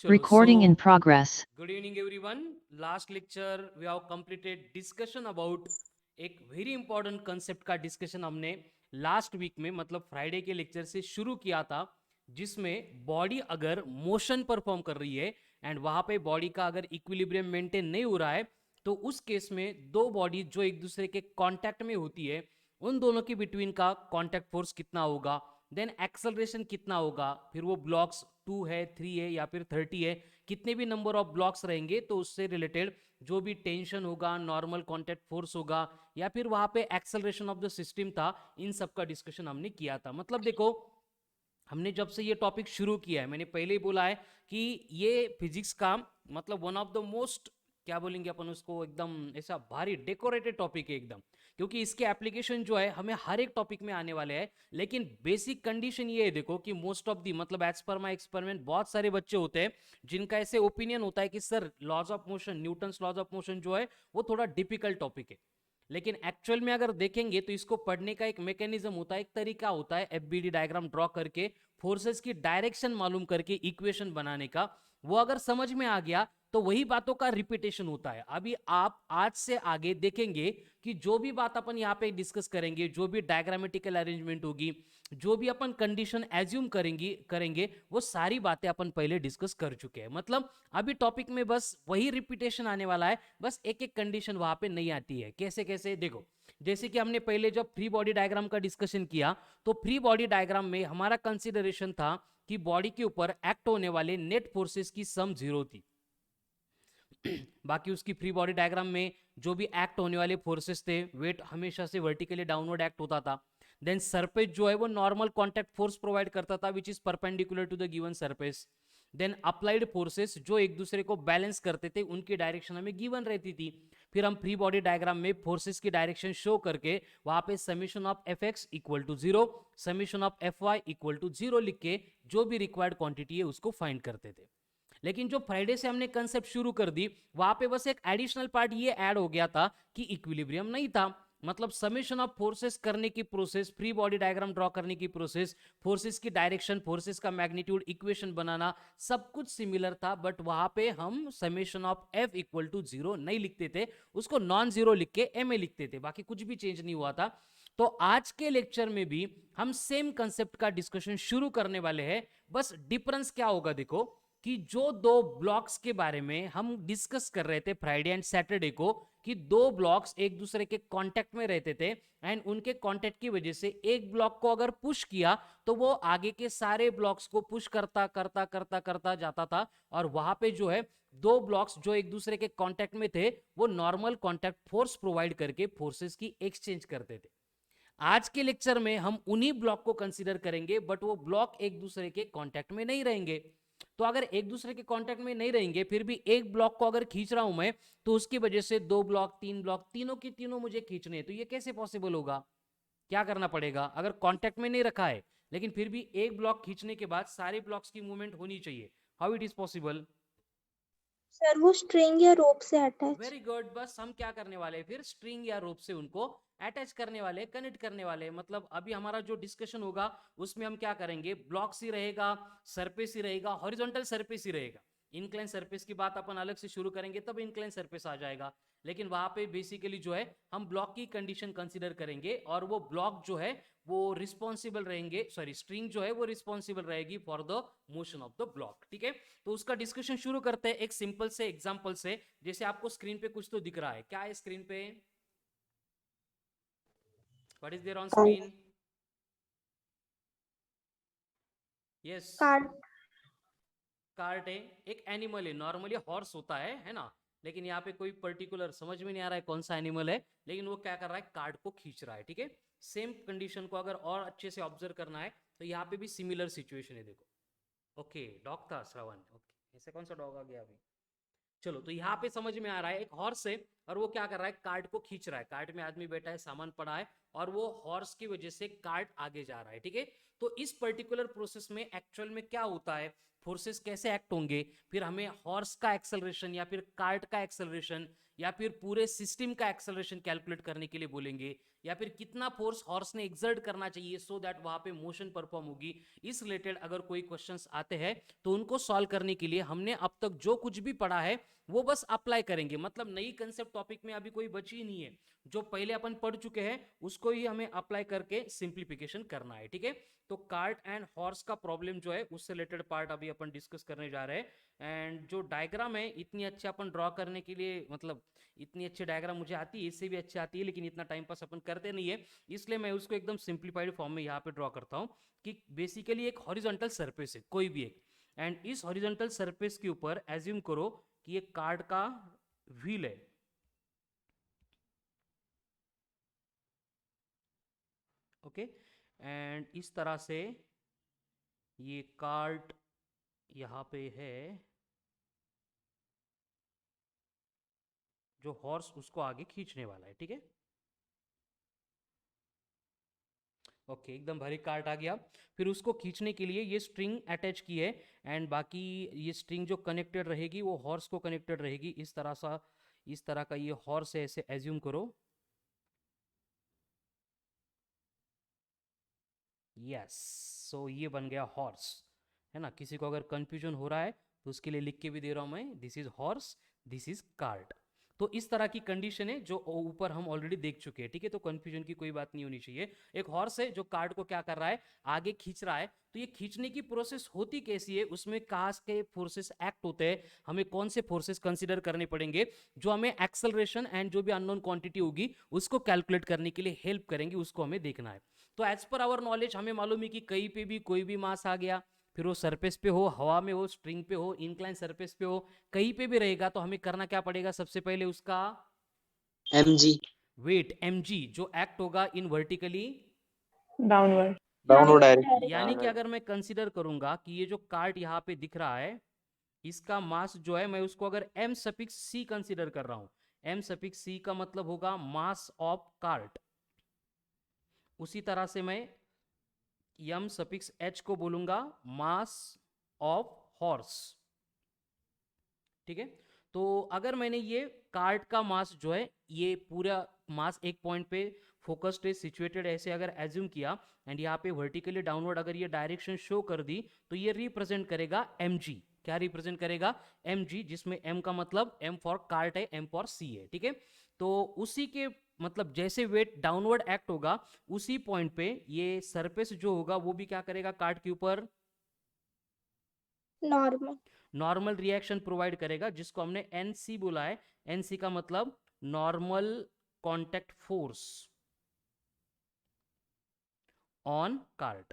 Chalo, Recording in so progress. good evening everyone. Last lecture we have completed discussion about एक very important concept का discussion हमने last week में मतलब Friday के lecture से शुरू किया था, जिसमें बॉडी अगर मोशन परफॉर्म कर रही है एंड वहां पे बॉडी का अगर इक्विलिब्रियम मेंटेन नहीं हो रहा है तो उस केस में दो बॉडी जो एक दूसरे के कांटेक्ट में होती है उन दोनों के बिटवीन का कांटेक्ट फोर्स कितना होगा, देन एक्सेलरेशन कितना होगा, फिर वो ब्लॉक्स 2 है 3 है या फिर 30 है, कितने भी नंबर ऑफ ब्लॉक्स रहेंगे तो उससे रिलेटेड जो भी टेंशन होगा, नॉर्मल कांटेक्ट फोर्स होगा या फिर वहां पे एक्सेलरेशन ऑफ द सिस्टम था, इन सब का डिस्कशन हमने किया था। मतलब देखो, हमने जब से ये टॉपिक शुरू किया है मैंने पहले ही बोला है कि ये फिजिक्स का मतलब वन ऑफ द मोस्ट, क्या बोलेंगे अपन उसको, एकदम ऐसा भारी डेकोरेटेड टॉपिक है एकदम, क्योंकि इसके एप्लीकेशन जो है हमें हर एक टॉपिक में आने वाले हैं। लेकिन बेसिक कंडीशन ये है देखो कि मोस्ट ऑफ दी मतलब एज पर माई एक्सपेरिमेंट बहुत सारे बच्चे होते हैं जिनका ऐसे ओपिनियन होता है कि sir laws of motion, Newton's laws of motion जो है वो थोड़ा डिफिकल्ट टॉपिक है। लेकिन एक्चुअल में अगर देखेंगे तो इसको पढ़ने का एक मैकेनिज्म होता है, एक तरीका होता है, एफबीडी डायग्राम ड्रॉ करके फोर्सेस की डायरेक्शन मालूम करके इक्वेशन बनाने का। वो अगर समझ में आ गया तो वही बातों का रिपीटेशन होता है। अभी आप आज से आगे देखेंगे कि जो भी बात अपन यहाँ पे डिस्कस करेंगे, जो भी डायग्रामेटिकल अरेंजमेंट होगी, जो भी अपन कंडीशन एज्यूम करेंगे करेंगे वो सारी बातें अपन पहले डिस्कस कर चुके हैं। मतलब अभी टॉपिक में बस वही रिपीटेशन आने वाला है, बस एक एक कंडीशन वहां पे नहीं आती है। कैसे कैसे देखो, जैसे कि हमने पहले जब फ्री बॉडी डायग्राम का डिस्कशन किया तो फ्री बॉडी डायग्राम में हमारा कंसिडरेशन था कि बॉडी के ऊपर एक्ट होने वाले नेट फोर्सेस की सम 0 थी। बाकी उसकी फ्री बॉडी डायग्राम में जो भी एक्ट होने वाले फोर्सेस थे, वेट हमेशा से वर्टिकली डाउनवर्ड एक्ट होता था। देन सरफेस जो है वो नॉर्मल कॉन्टैक्ट फोर्स प्रोवाइड करता था which is perpendicular to the given surface. Then applied forces जो एक दूसरे को बैलेंस करते थे उनकी डायरेक्शन हमें गिवन रहती थी। फिर हम फ्री बॉडी डायग्राम में फोर्सेस की डायरेक्शन शो करके वहां पे summation of F X equal to 0, summation of F Y equal to 0 लिख के जो भी रिक्वायर्ड क्वांटिटी है उसको फाइंड करते थे। लेकिन जो फ्राइडे से हमने कंसेप्ट शुरू कर दी वहां पे बस एक एडिशनल पार्ट ये ऐड हो गया था कि इक्विलिब्रियम नहीं था। मतलब समेशन ऑफ फोर्सेस करने की process, free body diagram draw करने की प्रोसेस, फोर्सेस की डायरेक्शन, फोर्सेस का मैग्नीट्यूड, इक्वेशन बनाना, सब कुछ सिमिलर था। बट वहां पे हम summation of F equal to 0 नहीं लिखते थे, उसको नॉन जीरो लिख के एम ए लिखते थे, बाकी कुछ भी चेंज नहीं हुआ था। तो आज के लेक्चर में भी हम सेम कंसेप्ट का डिस्कशन शुरू करने वाले हैं। बस डिफरेंस क्या होगा देखो, कि जो दो ब्लॉक्स के बारे में हम डिस्कस कर रहे थे फ्राइडे एंड सैटरडे को, कि दो ब्लॉक्स एक दूसरे के कांटेक्ट में रहते थे एंड उनके कांटेक्ट की वजह से एक ब्लॉक को अगर पुश किया तो वो आगे के सारे ब्लॉक्स को पुश करता करता करता करता जाता था। और वहां पे जो है दो ब्लॉक्स जो एक दूसरे के कांटेक्ट में थे वो नॉर्मल कांटेक्ट फोर्स प्रोवाइड करके फोर्सेस की एक्सचेंज करते थे। आज के लेक्चर में हम उन्हीं ब्लॉक को कंसीडर करेंगे बट वो ब्लॉक एक दूसरे के कांटेक्ट में नहीं रहेंगे। तो अगर एक दूसरे के कांटेक्ट में नहीं रहेंगे फिर भी एक ब्लॉक को अगर खींच रहा हूं मैं तो उसकी वजह से दो ब्लॉक, तीन ब्लॉक, तीनों की तीनों मुझे खींचने हैं, तो ये कैसे पॉसिबल होगा? क्या करना पड़ेगा? अगर कांटेक्ट में नहीं रखा है लेकिन फिर भी एक ब्लॉक खींचने के बाद सारे ब्लॉक्स की मूवमेंट होनी चाहिए, how it is possible? Sir वो स्ट्रिंग या रोप से अटैच। Very good. बस हम क्या करने वाले हैं, फिर स्ट्रिंग या रोप से उनको अटैच करने वाले, कनेक्ट करने वाले। मतलब अभी हमारा जो डिस्कशन होगा उसमें हम क्या करेंगे, ब्लॉक्स ही रहेगा, सरफेस ही रहेगा, हॉरिजॉन्टल सरफेस ही रहेगा। इनक्लाइन सरफेस की बात अपन अलग से शुरू करेंगे तब इनक्लाइन सरफेस आ जाएगा। लेकिन वहां पे बेसिकली जो है हम ब्लॉक की कंडीशन कंसीडर करेंगे और वो ब्लॉक जो है वो रिस्पॉन्सिबल रहेंगे, सॉरी स्ट्रिंग जो है वो रिस्पॉन्सिबल रहेगी for the motion of the block. ठीक है, तो उसका डिस्कशन शुरू करते हैं एक सिंपल से एग्जांपल से। जैसे आपको स्क्रीन पे कुछ तो दिख रहा है, क्या है स्क्रीन पे? What is there on screen? Yes, card. Cart है, एक एनिमल है, नॉर्मली हॉर्स होता है ना। लेकिन यहाँ पे कोई पर्टिकुलर समझ में नहीं आ रहा है कौन सा एनिमल है, लेकिन वो क्या कर रहा है, कार्ड को खींच रहा है। ठीक है, सेम कंडीशन को अगर और अच्छे से ऑब्जर्व करना है तो यहाँ पे भी सिमिलर सिचुएशन है देखो। ओके, डॉग था श्रवण, ओके, ऐसे कौन सा डॉग आ गया अभी? चलो, तो यहाँ पे समझ में आ रहा है एक हॉर्स है और वो क्या कर रहा है, कार्ट को खींच रहा है, कार्ट में आदमी बैठा है, सामान पड़ा है, और वो हॉर्स की वजह से कार्ट आगे जा रहा है, ठीक है। तो इस पर्टिकुलर प्रोसेस में एक्चुअल में क्या होता है, फोर्सेस कैसे एक्ट होंगे, फिर हमें हॉर्स का एक्सेलरेशन या फिर कार्ट का एक्सेलरेशन या फिर पूरे सिस्टम का एक्सेलरेशन कैलकुलेट करने के लिए बोलेंगे, या फिर कितना फोर्स हॉर्स ने एक्सर्ट करना चाहिए सो दैट वहां पे मोशन परफॉर्म होगी। इस रिलेटेड अगर कोई क्वेश्चंस आते हैं तो उनको सॉल्व करने के लिए हमने अब तक जो कुछ भी पढ़ा है वो बस अप्लाई करेंगे, मतलब नई कंसेप्ट टॉपिक में अभी कोई बची ही नहीं है, जो पहले अपन पढ़ चुके हैं उसको ही हमें अप्लाई करके सिंप्लीफिकेशन करना है, ठीक है। तो कार्ट एंड हॉर्स का प्रॉब्लम जो है उससे रिलेटेड पार्ट अभी अपन डिस्कस करने जा रहे हैं। एंड जो डायग्राम है इतनी अच्छी अपन ड्रॉ करने के लिए, मतलब इतनी अच्छी डायग्राम मुझे आती है, इससे भी अच्छी आती है, लेकिन इतना टाइम पास अपन करते नहीं है, इसलिए मैं उसको एकदम सिंप्लीफाइड फॉर्म में यहाँ पे ड्रॉ करता हूँ कि बेसिकली एक हॉरिजॉन्टल सरफेस है कोई भी एक, एंड इस हॉरिजॉन्टल सरफेस के ऊपर एज्यूम करो कि ये कार्ड का व्हील है, ओके। एंड इस तरह से ये कार्ट यहाँ पे है, जो हॉर्स उसको आगे खींचने वाला है, ठीक है। ओके, एकदम भारी कार्ट आ गया, फिर उसको खींचने के लिए ये स्ट्रिंग अटैच की है, एंड बाकी ये स्ट्रिंग जो कनेक्टेड रहेगी वो हॉर्स को कनेक्टेड रहेगी, इस तरह सा, इस तरह का ये हॉर्स है, ऐसे एज्यूम करो, यस। सो ये बन गया हॉर्स, है ना। किसी को अगर कंफ्यूजन हो रहा है तो उसके लिए लिख के भी दे रहा हूं मैं, this is horse, this is cart. तो इस तरह की कंडीशन है जो ऊपर हम ऑलरेडी देख चुके हैं, ठीक है। तो कंफ्यूजन की कोई बात नहीं होनी चाहिए। एक हॉर्स है जो कार्ट को क्या कर रहा है, आगे खींच रहा है। तो ये खींचने की प्रोसेस होती कैसी है, उसमें कहाँ के फोर्सेस एक्ट होते हैं, हमें कौन से फोर्सेस कंसीडर करने पड़ेंगे जो हमें एक्सेलरेशन एंड जो भी अननोन क्वांटिटी होगी उसको कैलकुलेट करने के लिए हेल्प करेंगे, उसको हमें देखना है। तो एज पर आवर नॉलेज हमें मालूम है कि कहीं पे भी कोई भी मास आ गया, फिर वो सरफेस पे हो, हवा में हो, स्ट्रिंग पे हो, इंक्लाइन सरफेस पे हो, कहीं पे भी रहेगा, तो हमें करना क्या पड़ेगा, सबसे पहले उसका mg वेट mg जो एक्ट होगा in vertically downward downward Downward direction. यानी कि अगर मैं कंसीडर करूंगा कि ये जो कार्ट यहाँ पे दिख रहा है इसका मास जो है, मैं उसको अगर m सफिक्स c कंसीडर कर रहा हूं, m सफिक्स c का मतलब होगा मास ऑफ कार्ट, उसी तरह से मैं m सफिक्स h को बोलूंगा मास ऑफ हॉर्स, ठीक है। तो अगर मैंने ये कार्ट का मास जो है, ये पूरा मास एक पॉइंट पे फोकस्ड है, सिचुएटेड ऐसे अगर एज्यूम किया, एंड यहाँ पे वर्टिकली डाउनवर्ड अगर ये डायरेक्शन शो कर दी, तो ये रिप्रेजेंट करेगा mg। क्या रिप्रेजेंट करेगा, mg, जिसमें m का मतलब m फॉर कार्ट है, m फॉर c है, ठीक है। तो उसी के मतलब जैसे वेट डाउनवर्ड एक्ट होगा उसी पॉइंट पे ये सरफेस जो होगा वो भी क्या करेगा, कार्ट के ऊपर normal नॉर्मल रिएक्शन प्रोवाइड करेगा, जिसको हमने एनसी बोला है। एनसी का मतलब normal contact force on cart.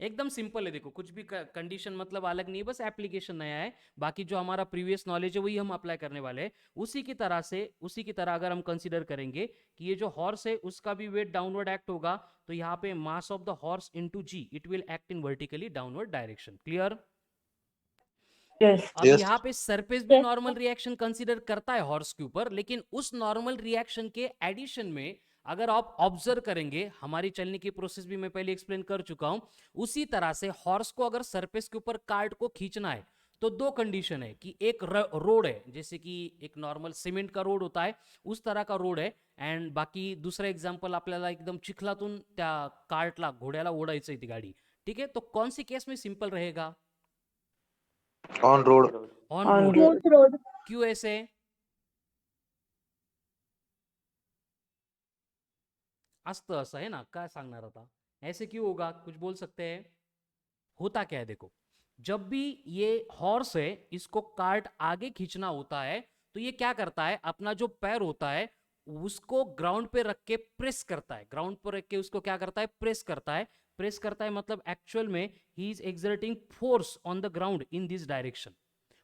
एकदम सिंपल है, देखो कुछ भी कंडीशन मतलब अलग नहीं है, बस एप्लीकेशन नया है, बाकी जो हमारा प्रीवियस नॉलेज है वही हम अप्लाई करने वाले हैं। उसी की तरह से, उसी की तरह अगर हम कंसीडर करेंगे कि ये जो हॉर्स है उसका भी वेट डाउनवर्ड एक्ट होगा, तो यहाँ पे mass of the horse into G, it will act in vertically downward direction. Clear. Yes अब Yes. यहाँ पे सरफेस भी Yes, नॉर्मल रिएक्शन कंसीडर करता है हॉर्स के ऊपर, लेकिन उस नॉर्मल रिएक्शन के एडिशन में अगर आप ऑब्जर्व करेंगे, हमारी चलने की प्रोसेस भी मैं पहले एक्सप्लेन कर चुका हूं, उसी तरह से हॉर्स को अगर सरफेस के ऊपर कार्ट को खींचना है तो दो कंडीशन है कि एक रोड है, जैसे कि एक नॉर्मल सिमेंट का रोड होता है उस तरह का रोड है, एंड बाकी दूसरा एग्जांपल आपल्याला एकदम चिखलातून त्या कार्टला, घोड्याला ओढायचं ती गाडी, ठीक है। तो कौन सी केस में सिंपल रहेगा, on road. On On road. road. smooth road, क्यों ऐसे, असतं असं है ना, काय सांगणार आता, ऐसे क्यों होगा, कुछ बोल सकते हैं। होता क्या है, देखो जब भी ये हॉर्स है इसको कार्ट आगे खींचना होता है तो ये क्या करता है, अपना जो पैर होता है उसको ग्राउंड पे रख के प्रेस करता है, ग्राउंड पर रख के उसको क्या करता है, प्रेस करता है। प्रेस करता है मतलब एक्चुअल में he is exerting force on the ground in this direction,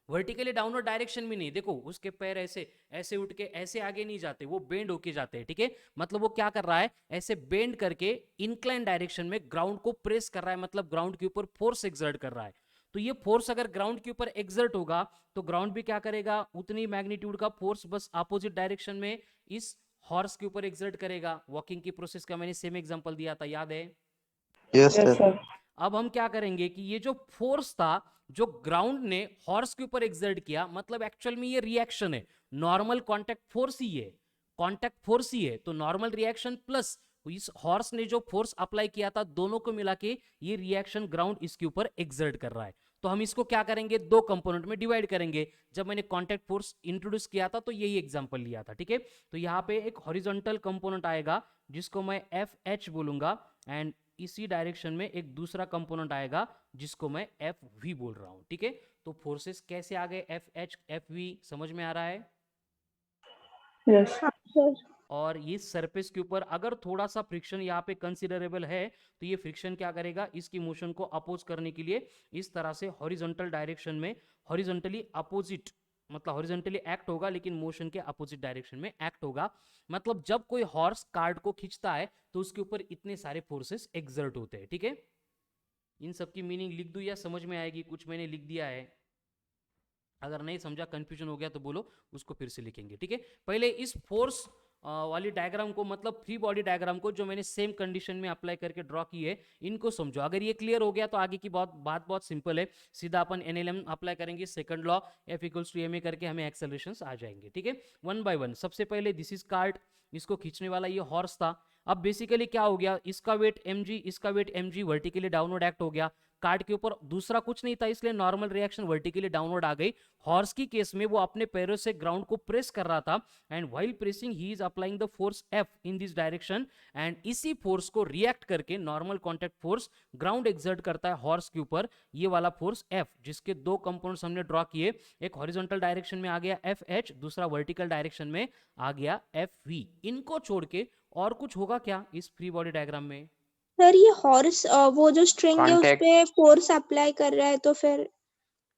vertically downward direction में नहीं। देखो उसके पैर ऐसे ऐसे उठ के ऐसे आगे नहीं जाते, वो बेंड होके जाते हैं, ठीक है। मतलब वो क्या कर रहा है, ऐसे बेंड करके इंक्लाइन डायरेक्शन में ग्राउंड को प्रेस कर रहा है, मतलब ग्राउंड के ऊपर फोर्स एक्सर्ट कर रहा है। तो ये फोर्स अगर ग्राउंड के ऊपर एक्सर्ट होगा तो ग्राउंड भी क्या करेगा, उतनी मैग्नीट्यूड का फोर्स बस अपोजिट डायरेक्शन में इस हॉर्स के ऊपर एक्सर्ट करेगा। वॉकिंग की प्रोसेस का मैंने सेम एग्जांपल दिया था, याद है? Yes, Yes, sir. sir. अब हम क्या करेंगे कि ये जो फोर्स था जो ग्राउंड ने हॉर्स के ऊपर एक्सर्ट किया, मतलब एक्चुअल में ये रिएक्शन है, नॉर्मल कांटेक्ट फोर्स ही है, कांटेक्ट फोर्स ही है, तो नॉर्मल रिएक्शन प्लस इस हॉर्स ने जो फोर्स अप्लाई किया था, दोनों को मिला के ये रिएक्शन ग्राउंड इसके ऊपर एक्सर्ट कर रहा है। तो हम इसको क्या करेंगे, दो कंपोनेंट में डिवाइड करेंगे। जब मैंने कांटेक्ट फोर्स इंट्रोड्यूस किया था तो यही एग्जांपल लिया था, ठीक है। तो यहाँ पे एक हॉरिजॉन्टल कंपोनेंट आएगा जिसको मैं एफ एच बोलूंगा, एंड इसी डायरेक्शन में एक दूसरा कंपोनेंट आएगा जिसको मैं एफ वी बोल रहा हूं, ठीक है। तो फोर्सेस कैसे आ गए, एफ एच एफ वी, समझ में आ रहा है? Yes. हाँ सर। और ये सरफेस के ऊपर अगर थोड़ा सा फ्रिक्शन यहाँ पे कंसिडरेबल है तो ये फ्रिक्शन क्या करेगा, इसकी मोशन को अपोज करने के लिए इस तरह से हॉरिजॉन्टल डायरेक्शन में हॉरिजॉन्टली अपोजिट, मतलब हॉरिजॉन्टली एक्ट होगा लेकिन मोशन के अपोजिट डायरेक्शन में एक्ट होगा। मतलब जब कोई हॉर्स कार्ड को खींचता है तो उसके ऊपर इतने सारे फोर्सेस एक्सर्ट होते हैं, ठीक है। इन सब की मीनिंग लिख दूं या समझ में आएगी? कुछ मैंने लिख दिया है, अगर नहीं समझा, कंफ्यूजन हो गया तो बोलो, उसको फिर से लिखेंगे, ठीक है। पहले इस फोर्स वाली डायग्राम को, मतलब फ्री बॉडी डायग्राम को जो मैंने सेम कंडीशन में अप्लाई करके ड्रॉ की है, इनको समझो। अगर ये क्लियर हो गया तो आगे की बात बहुत सिंपल है, सीधा अपन एनएलएम अप्लाई करेंगे, second law F equals to ma करके हमें एक्सेलरेशंस आ जाएंगे, ठीक है। One by one. सबसे पहले दिस इज कार्ड, इसको खींचने वाला ये हॉर्स था। अब बेसिकली क्या हो गया, इसका वेट mg, इसका weight mg, vertically downward act हो गया। कार्ड के ऊपर दूसरा कुछ नहीं था इसलिए नॉर्मल रिएक्शन वर्टिकली डाउनवर्ड आ गई। हॉर्स की केस में वो अपने पैरों से ग्राउंड को प्रेस कर रहा था, and while pressing he is applying the force F in this direction, and इसी फोर्स को रिएक्ट करके normal contact force ground exert करता है हॉर्स के ऊपर, ये वाला फोर्स एफ, जिसके दो कंपोनेंट्स हमने ड्रॉ किए, एक हॉरिजॉन्टल डायरेक्शन में आ गया एफ एच, दूसरा वर्टिकल डायरेक्शन में आ गया एफ वी। इनको छोड़ के और कुछ होगा क्या इस फ्री बॉडी डायग्राम में? सर ये हॉर्स वो जो स्ट्रिंग है उस Contact. पे फोर्स अप्लाई कर रहा है तो फिर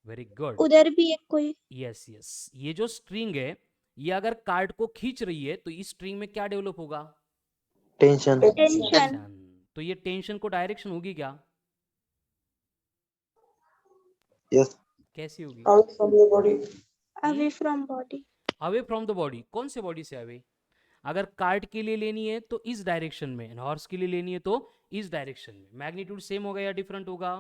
वेरी गुड, उधर भी एक कोई यस यस। ये जो स्ट्रिंग है ये अगर कार्ड को खींच रही है तो इस स्ट्रिंग में क्या डेवलप होगा, Tension. टेंशन। टेंशन। तो ये टेंशन को डायरेक्शन होगी क्या, Yes. कैसी होगी? Out from the body. Away from body. Away from the body, कौन से बॉडी से अवे? अगर कार्ड के लिए लेनी है तो इस डायरेक्शन में, हॉर्स के लिए लेनी है तो इस डायरेक्शन में। मैग्नीट्यूड सेम होगा या डिफरेंट होगा?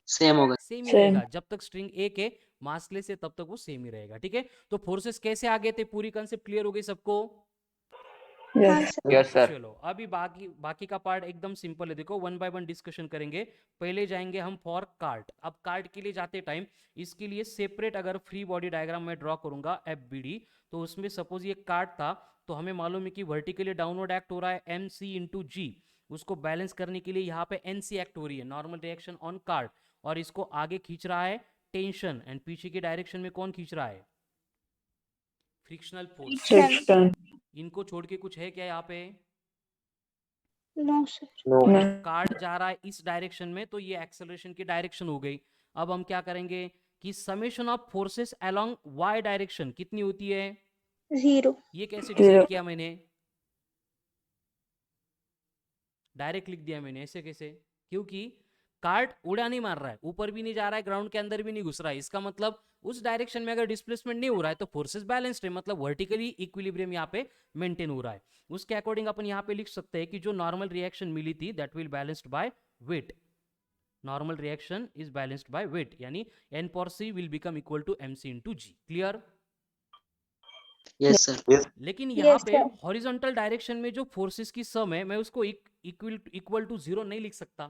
Same होगा. सेम ही Same. रहेगा, जब तक स्ट्रिंग एक है मासलेस है तब तक वो सेम ही रहेगा, ठीक है। तो फोर्सेस कैसे आ गए थे, पूरी कंसेप्ट क्लियर हो गई सबको? हाँ Yes. सर। Yes, sir. चलो अभी बाकी का पार्ट एकदम सिंपल है, देखो वन बाय वन डिस्कशन करेंगे। पहले जाएंगे हम फॉर कार्ड। अब कार्ड के लिए जाते टाइम इसके लिए सेपरेट अगर फ्री बॉडी डायग्राम में ड्रॉ करूंगा FBD, तो उसमें सपोज ये कार्ड था, तो हमें मालूम है कि वर्टिकली डाउनवर्ड एक्ट हो रहा है MC इंटू जी, उसको बैलेंस करने के लिए यहाँ पे NC एक्ट हो रही है, नॉर्मल रिएक्शन ऑन कार्ड, और इसको आगे खींच रहा है टेंशन, एंड पीछे की डायरेक्शन में कौन खींच रहा है, फ्रिक्शनल फोर्स। Friction. इनको छोड़ के कुछ है क्या यहाँ पे? No sir. No. No. Cart जा रहा है इस डायरेक्शन में तो ये एक्सेलरेशन की डायरेक्शन हो गई। अब हम क्या करेंगे कि summation of forces along y direction कितनी होती है, जीरो। ये कैसे डिसाइड Zero. किया मैंने, डायरेक्ट लिख दिया मैंने, ऐसे कैसे? क्योंकि कार्ड उड़ा नहीं मार रहा है, ऊपर भी नहीं जा रहा है, ग्राउंड के अंदर भी नहीं घुस रहा है, इसका मतलब उस डायरेक्शन में अगर डिस्प्लेसमेंट नहीं हो रहा है तो फोर्सेस बैलेंस्ड है, मतलब वर्टिकली इक्विलिब्रियम यहाँ पे मेंटेन हो रहा है। उसके अकॉर्डिंग अपन यहाँ पे लिख सकते हैं कि जो नॉर्मल रिएक्शन मिली थी that will balanced by weight, normal reaction is balanced by weight, यानी n पर c will become equal to mc into G. Clear? Yes, sir. Yes. लेकिन यहाँ Yes, पे sir. हॉरिजॉन्टल डायरेक्शन में जो फोर्सेस की सम है मैं उसको इक्वल टू जीरो नहीं लिख सकता।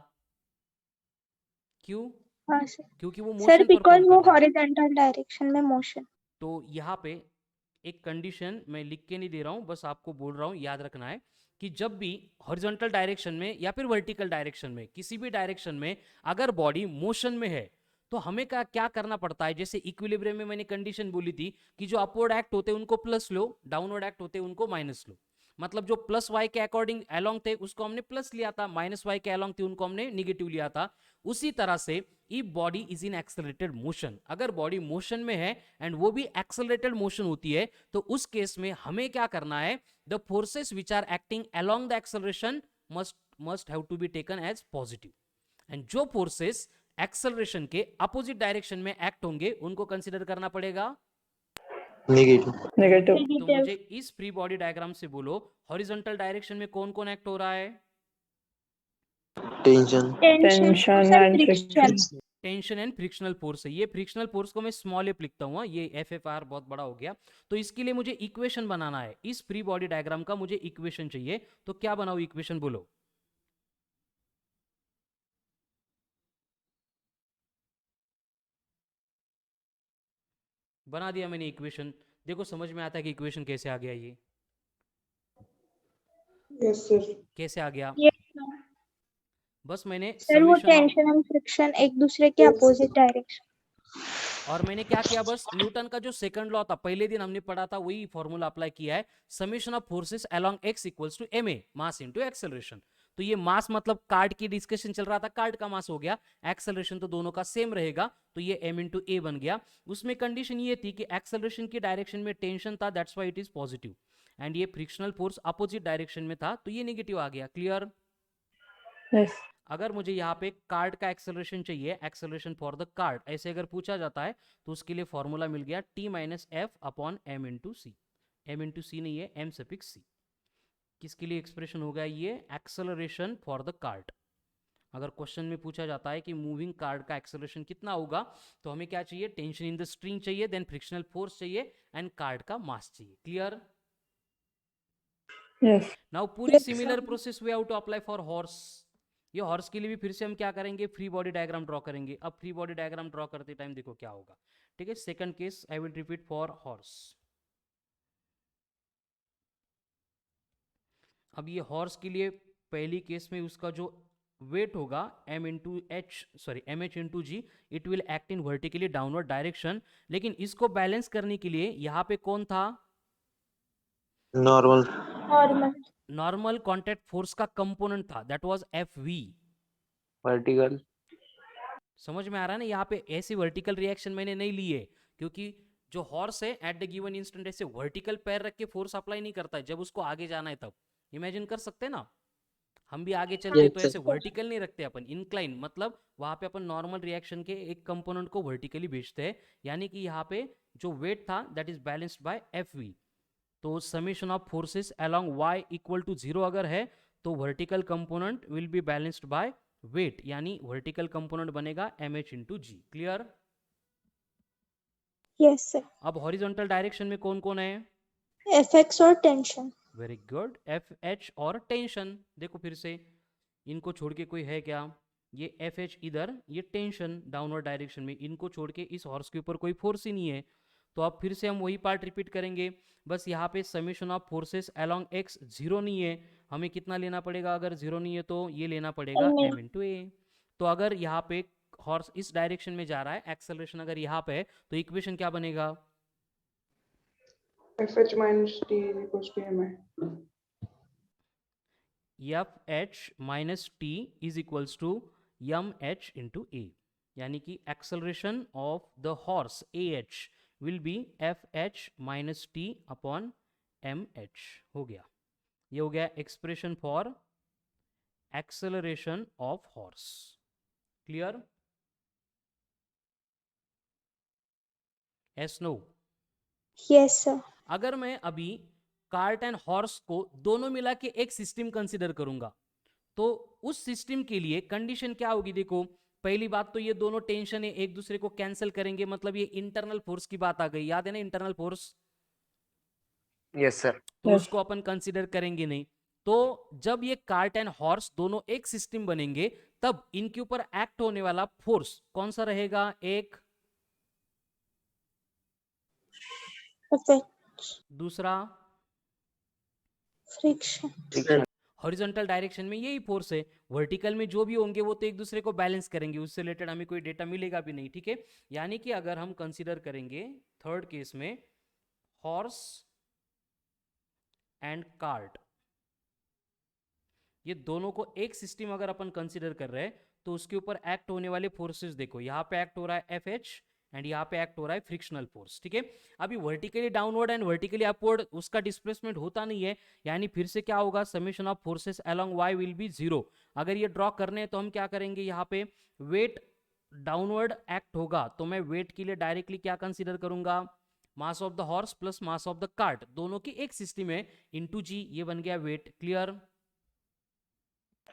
क्यों? हाँ सर। क्योंकि वो सर मोशन बिकॉज वो परफॉर्म कर रहा है। हॉरिजॉन्टल डायरेक्शन में मोशन। तो यहाँ पे एक कंडीशन मैं लिख के नहीं दे रहा हूँ, बस आपको बोल रहा हूँ, याद रखना है कि जब भी हॉरिजॉन्टल डायरेक्शन में या फिर वर्टिकल डायरेक्शन में, किसी भी डायरेक्शन में अगर बॉडी मोशन में है तो हमें क्या करना पड़ता है। जैसे इक्विलिब्रियम में मैंने कंडीशन बोली थी कि जो अपवर्ड एक्ट होते हैं उनको प्लस लो, डाउनवर्ड एक्ट होते हैं उनको माइनस लो। मतलब जो प्लस वाई के अकॉर्डिंग अलोंग थे उसको हमने प्लस लिया था, माइनस वाई के अलोंग थे उनको हमने निगेटिव लिया था। उसी तरह से if body is in accelerated motion, अगर बॉडी मोशन में है एंड वो भी एक्सेलरेटेड मोशन होती है तो उस केस में हमें क्या करना है, the forces which are acting along the acceleration must have to be taken as positive, and जो फोर्सेस एक्सेलरेशन के अपोजिट डायरेक्शन में एक्ट होंगे उनको कंसीडर करना पड़ेगा। Negative. Negative. तो मुझे इस फ्री बॉडी डायग्राम से बोलो हॉरिजॉन्टल डायरेक्शन में कौन कौन एक्ट हो रहा है? Tension. Tension and friction. Tension and frictional force है। ये फ्रिक्शनल फोर्स को मैं स्मॉल एफ लिखता हूँ, ये एफ एफ आर बहुत बड़ा हो गया। तो इसके लिए मुझे इक्वेशन बनाना है, इस फ्री बॉडी डायग्राम का मुझे इक्वेशन चाहिए। तो क्या बनाऊं इक्वेशन, बोलो। बना दिया मैंने इक्वेशन। देखो समझ में आता है कि इक्वेशन कैसे आ गया ये? Yes sir. कैसे आ गया? Yes, sir. बस मैंने सर वो समेशन ऑफ, टेंशन और फ्रिक्शन एक दूसरे के अपोजिट डायरेक्शन। और मैंने क्या किया, बस न्यूटन का जो सेकंड लॉ था पहले दिन हमने पढ़ा था वही फॉर्मूला अप्लाई किया है। Summation of forces along X equals to M A mass into acceleration. तो ये मास मतलब कार्ड की डिस्कशन चल रहा था, कार्ड का मास हो गया, एक्सेलरेशन तो दोनों का सेम रहेगा, तो ये m इंटू ए बन गया। उसमें कंडीशन ये थी कि एक्सेलरेशन की डायरेक्शन में टेंशन था, that's why it is positive, and ये फ्रिक्शनल फोर्स अपोजिट डायरेक्शन में था तो ये नेगेटिव आ गया। क्लियर? Yes. अगर मुझे यहाँ पे कार्ड का एक्सेलरेशन चाहिए, एक्सेलरेशन फॉर द कार्ड ऐसे अगर पूछा जाता है तो उसके लिए फॉर्मूला मिल गया t minus F upon M into C. M into C नहीं है, एम सफिक्स सी। किसके लिए एक्सप्रेशन हो गया ये? Acceleration for the card. अगर क्वेश्चन में पूछा जाता है कि मूविंग कार्ड का एक्सेलरेशन कितना होगा तो हमें क्या चाहिए? टेंशन इन द स्ट्रिंग चाहिए, देन फ्रिक्शनल फोर्स चाहिए एंड कार्ड का मास चाहिए। क्लियर? Yes. नाउ पूरी similar process way out to apply for horse. ये हॉर्स के लिए भी फिर से हम क्या करेंगे? फ्री बॉडी डायग्राम ड्रॉ करेंगे। अब फ्री बॉडी डायग्राम ड्रॉ करते टाइम देखो क्या होगा, ठीक है? Second case I will repeat for horse. अब ये हॉर्स के लिए पहली केस में उसका जो वेट होगा m into H sorry M H into G, it will act in vertically downward direction. लेकिन इसको बैलेंस करने के लिए यहाँ पे कौन था? Normal. Normal. Normal contact force का कंपोनेंट था, that was F V. Vertical. समझ में आ रहा है ना? यहाँ पे ऐसी वर्टिकल रिएक्शन मैंने नहीं ली है क्योंकि जो हॉर्स है एट द गिवन इंस्टेंट ऐसे वर्टिकल पैर रख के फोर्स अप्लाई नहीं करता है, जब उसको आगे जाना है तब। इमेजिन कर सकते हैं ना, हम भी आगे चलते Yes, तो sir. ऐसे वर्टिकल नहीं रखते अपन, इंक्लाइन, मतलब वहां पे अपन नॉर्मल रिएक्शन के एक कंपोनेंट को वर्टिकली भेजते हैं। यानी कि यहाँ पे जो वेट था that is balanced by F V. तो summation of forces along y equal to 0 अगर है तो vertical component will be balanced by weight, यानी वर्टिकल कंपोनेंट बनेगा M H into G. Clear? Yes sir. अब हॉरिजॉन्टल डायरेक्शन में कौन कौन है? एफएक्स और tension. Very good, F H और टेंशन। देखो फिर से इनको छोड़ के कोई है क्या? ये एफ एच इधर, ये टेंशन डाउनवर्ड डायरेक्शन में, इनको छोड़ के इस हॉर्स के ऊपर कोई फोर्स ही नहीं है। तो अब फिर से हम वही पार्ट रिपीट करेंगे, बस यहाँ पे summation of forces along x 0 नहीं है, हमें कितना लेना पड़ेगा? अगर 0 नहीं है तो ये लेना पड़ेगा M एम इंटू ए। तो अगर यहाँ पे हॉर्स इस डायरेक्शन में जा रहा है, एक्सेलरेशन अगर यहाँ पे है तो इक्वेशन क्या बनेगा? F H minus T equals to M है। F H minus T is equals to M H into A, यानी कि acceleration of the horse A H will be F H minus T upon M H. हो गया, ये हो गया expression for acceleration of horse. Clear? Yes no? Yes sir. अगर मैं अभी कार्ट एंड हॉर्स को दोनों मिला के एक सिस्टम कंसीडर करूंगा तो उस सिस्टम के लिए कंडीशन क्या होगी? देखो पहली बात तो ये दोनों टेंशन है एक दूसरे को कैंसिल करेंगे, मतलब ये इंटरनल फोर्स की बात आ गई, याद है ना इंटरनल फोर्स? Yes, sir. तो Yes. उसको अपन कंसीडर करेंगे नहीं। तो जब ये कार्ट एंड हॉर्स दोनों एक सिस्टम बनेंगे तब इनके ऊपर एक्ट होने वाला फोर्स कौन सा रहेगा? एक, एफएक्स। दूसरा फ्रिक्शन। Friction. हॉरिजॉन्टल डायरेक्शन में यही फोर्स है, वर्टिकल में जो भी होंगे वो तो एक दूसरे को बैलेंस करेंगे, उससे रिलेटेड हमें कोई डेटा मिलेगा भी नहीं, ठीक है? यानी कि अगर हम कंसीडर करेंगे थर्ड केस में हॉर्स एंड कार्ट, ये दोनों को एक सिस्टम अगर अपन कंसीडर कर रहे हैं तो उसके ऊपर एक्ट होने वाले फोर्सेस देखो, यहाँ पे एक्ट हो रहा है एफ एच एंड यहाँ पे एक्ट हो रहा है फ्रिक्शनल फोर्स, ठीक है? अभी vertically downward and vertically upward उसका डिस्प्लेसमेंट होता नहीं है, यानी फिर से क्या होगा? Summation of forces along Y will be 0। अगर ये ड्रॉ करने हैं तो हम क्या करेंगे? यहाँ पे वेट डाउनवर्ड एक्ट होगा तो मैं वेट के लिए डायरेक्टली क्या कंसीडर करूंगा, मास of the horse plus mass of the cart, दोनों की एक सिस्टम है, इनटू जी, ये बन गया weight. Clear?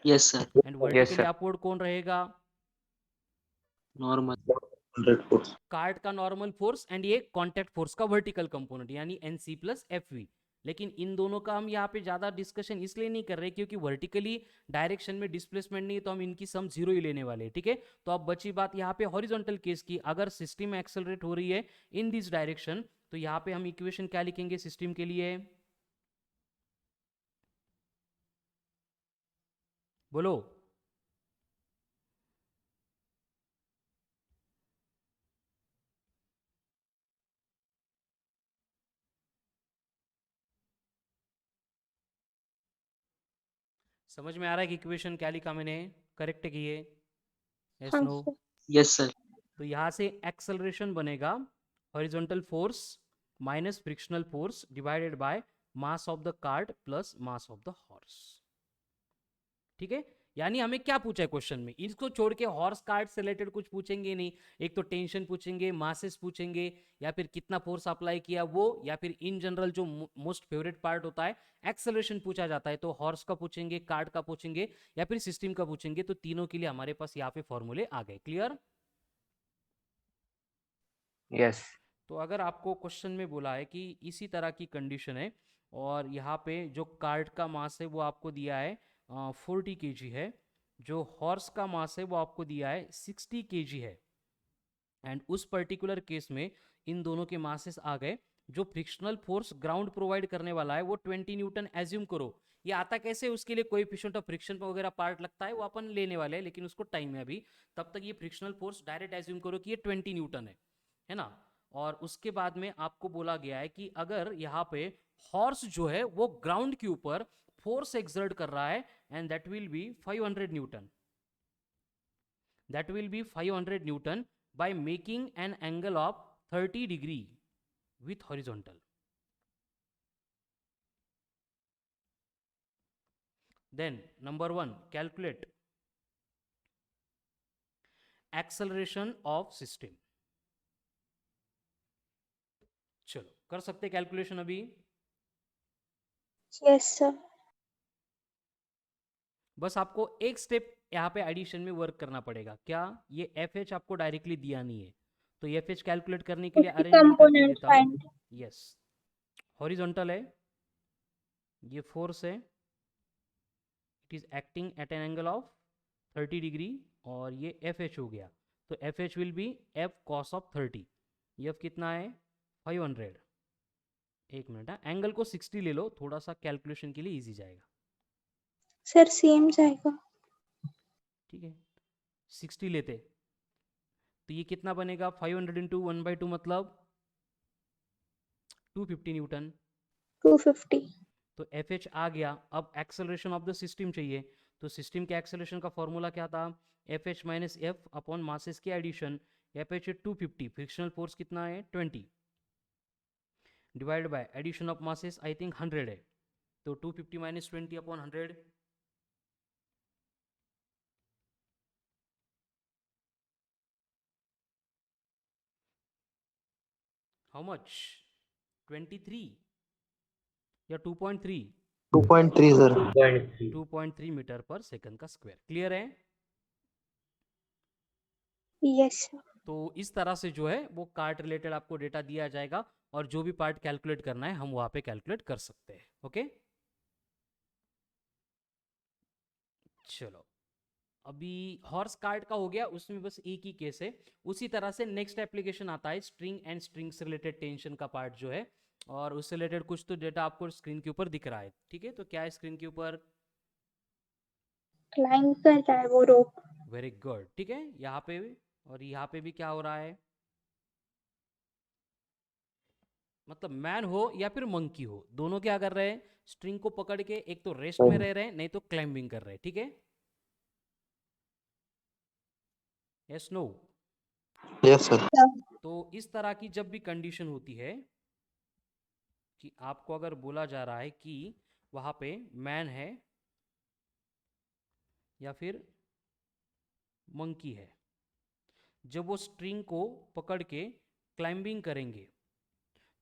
Yes sir. And Yes, vertically sir. Upward कौन रहेगा, नॉर्मल। 100 force. कार्ट का नॉर्मल फोर्स एंड ये कांटेक्ट फोर्स का वर्टिकल कंपोनेंट यानी एनसी प्लस एफ। लेकिन इन दोनों का हम यहाँ पे ज्यादा डिस्कशन इसलिए नहीं कर रहे क्योंकि वर्टिकली डायरेक्शन में डिस्प्लेसमेंट नहीं है, तो हम इनकी सम जीरो ही लेने वाले हैं। ठीक है, तो अब बची बात यहाँ पे हॉरिजॉन्टल केस की, अगर सिस्टम एक्सेलरेट हो रही है इन दिस डायरेक्शन तो यहाँ पे हम इक्वेशन क्या लिखेंगे सिस्टम के लिए, बोलो। समझ में आ रहा है कि इक्वेशन क्या लिखा मैंने, करेक्ट की है? यस हाँ नो? सर। Yes sir. तो यहां से एक्सेलरेशन बनेगा horizontal force minus frictional force divided by mass of the cart plus mass of the horse. ठीक है, यानी हमें क्या पूछा है क्वेश्चन में, इसको छोड़ के हॉर्स कार्ट से रिलेटेड कुछ पूछेंगे नहीं, एक तो टेंशन पूछेंगे, मासेस पूछेंगे, या फिर कितना फोर्स अप्लाई किया वो, या फिर इन जनरल जो मोस्ट फेवरेट पार्ट होता है एक्सेलरेशन पूछा जाता है, तो हॉर्स का पूछेंगे, कार्ट का पूछेंगे, या फिर सिस्टम का पूछेंगे। तो तीनों के लिए हमारे पास यहाँ पे फॉर्मूले आ गए। क्लियर? Yes. तो अगर आपको क्वेश्चन में बोला है कि इसी तरह की कंडीशन है और यहाँ पे जो कार्ट का मास है वो आपको दिया है 40 kg है, जो हॉर्स का मास है वो आपको दिया है 60 kg है, एंड उस पर्टिकुलर केस में इन दोनों के मासेस आ गए, जो फ्रिक्शनल फोर्स ग्राउंड प्रोवाइड करने वाला है वो 20 न्यूटन एज्यूम करो। ये आता कैसे, उसके लिए कोएफिशिएंट ऑफ फ्रिक्शन वगैरह पार्ट लगता है वो अपन लेने वाले हैं, लेकिन उसको टाइम है अभी, तब तक ये फ्रिक्शनल फोर्स डायरेक्ट एज्यूम करो कि ये 20 न्यूटन है ना। और उसके बाद में आपको बोला गया है कि अगर यहाँ पे हॉर्स जो है वो ग्राउंड के ऊपर फोर्स एक्सर्ट कर रहा है and that will be 500 Newton, that will be 500 newton by making an angle of 30 degree with horizontal. Then number 1, calculate acceleration of system. चलो कर सकते कैलकुलेशन अभी। Yes sir. बस आपको एक स्टेप यहाँ पे एडिशन में वर्क करना पड़ेगा। क्या, ये एफ एच आपको डायरेक्टली दिया नहीं है, तो एफ एच कैलकुलेट करने के लिए उसकी अरेंजमेंट करके कंपोनेंट देता हूँ। फाइंड। यस, हॉरिजॉन्टल है, ये फोर्स है, it is acting at an angle of 30 degree, और ये एफ एच हो गया, तो F H will be F cos of 30। F कितना है 500। एक मिनट, एंगल को 60 ले लो, थोड़ा सा कैलकुलेशन के लिए इजी जाएगा। सर सेम जाएगा। ठीक है, 60 लेते तो ये कितना बनेगा, 500 इंटू 1/2 मतलब 250 न्यूटन। 250। तो एफ एच आ गया। अब एक्सेलरेशन ऑफ द सिस्टम चाहिए, तो सिस्टम के एक्सेलरेशन का फॉर्मूला क्या था, F H minus F upon masses की एडिशन। एफ एच है 250, फ्रिक्शनल फोर्स कितना है 20, divide by addition of masses I think 100 है, तो 250 माइनस 20 अपॉन 100, हाउ मच, 23 या 2.3? 2.3 sir. 2.3 मीटर पर सेकंड का स्क्वायर। क्लियर है? Yes sir. तो इस तरह से जो है वो कार्ट रिलेटेड आपको डेटा दिया जाएगा, और जो भी पार्ट कैलकुलेट करना है हम वहां पे कैलकुलेट कर सकते हैं। ओके, चलो अभी हॉर्स कार्ट का हो गया, उसमें बस एक ही केस है। उसी तरह से नेक्स्ट एप्लीकेशन आता है स्ट्रिंग एंड स्ट्रिंग से रिलेटेड टेंशन का पार्ट जो है, और उससे रिलेटेड कुछ तो डेटा आपको स्क्रीन के ऊपर दिख रहा है। ठीक है, तो क्या है स्क्रीन के ऊपर, क्लाइंब कर रहा है वो रोप। Very good. ठीक है, यहाँ पे भी और यहाँ पे भी क्या हो रहा है, मतलब मैन हो या फिर मंकी हो, दोनों क्या कर रहे हैं, स्ट्रिंग को पकड़ के एक तो रेस्ट में रह रहे हैं, नहीं तो क्लाइंबिंग कर रहे हैं। ठीक है, यस नो? Yes sir. तो इस तरह की जब भी कंडीशन होती है कि आपको अगर बोला जा रहा है कि वहां पे मैन है या फिर मंकी है, जब वो स्ट्रिंग को पकड़ के क्लाइंबिंग करेंगे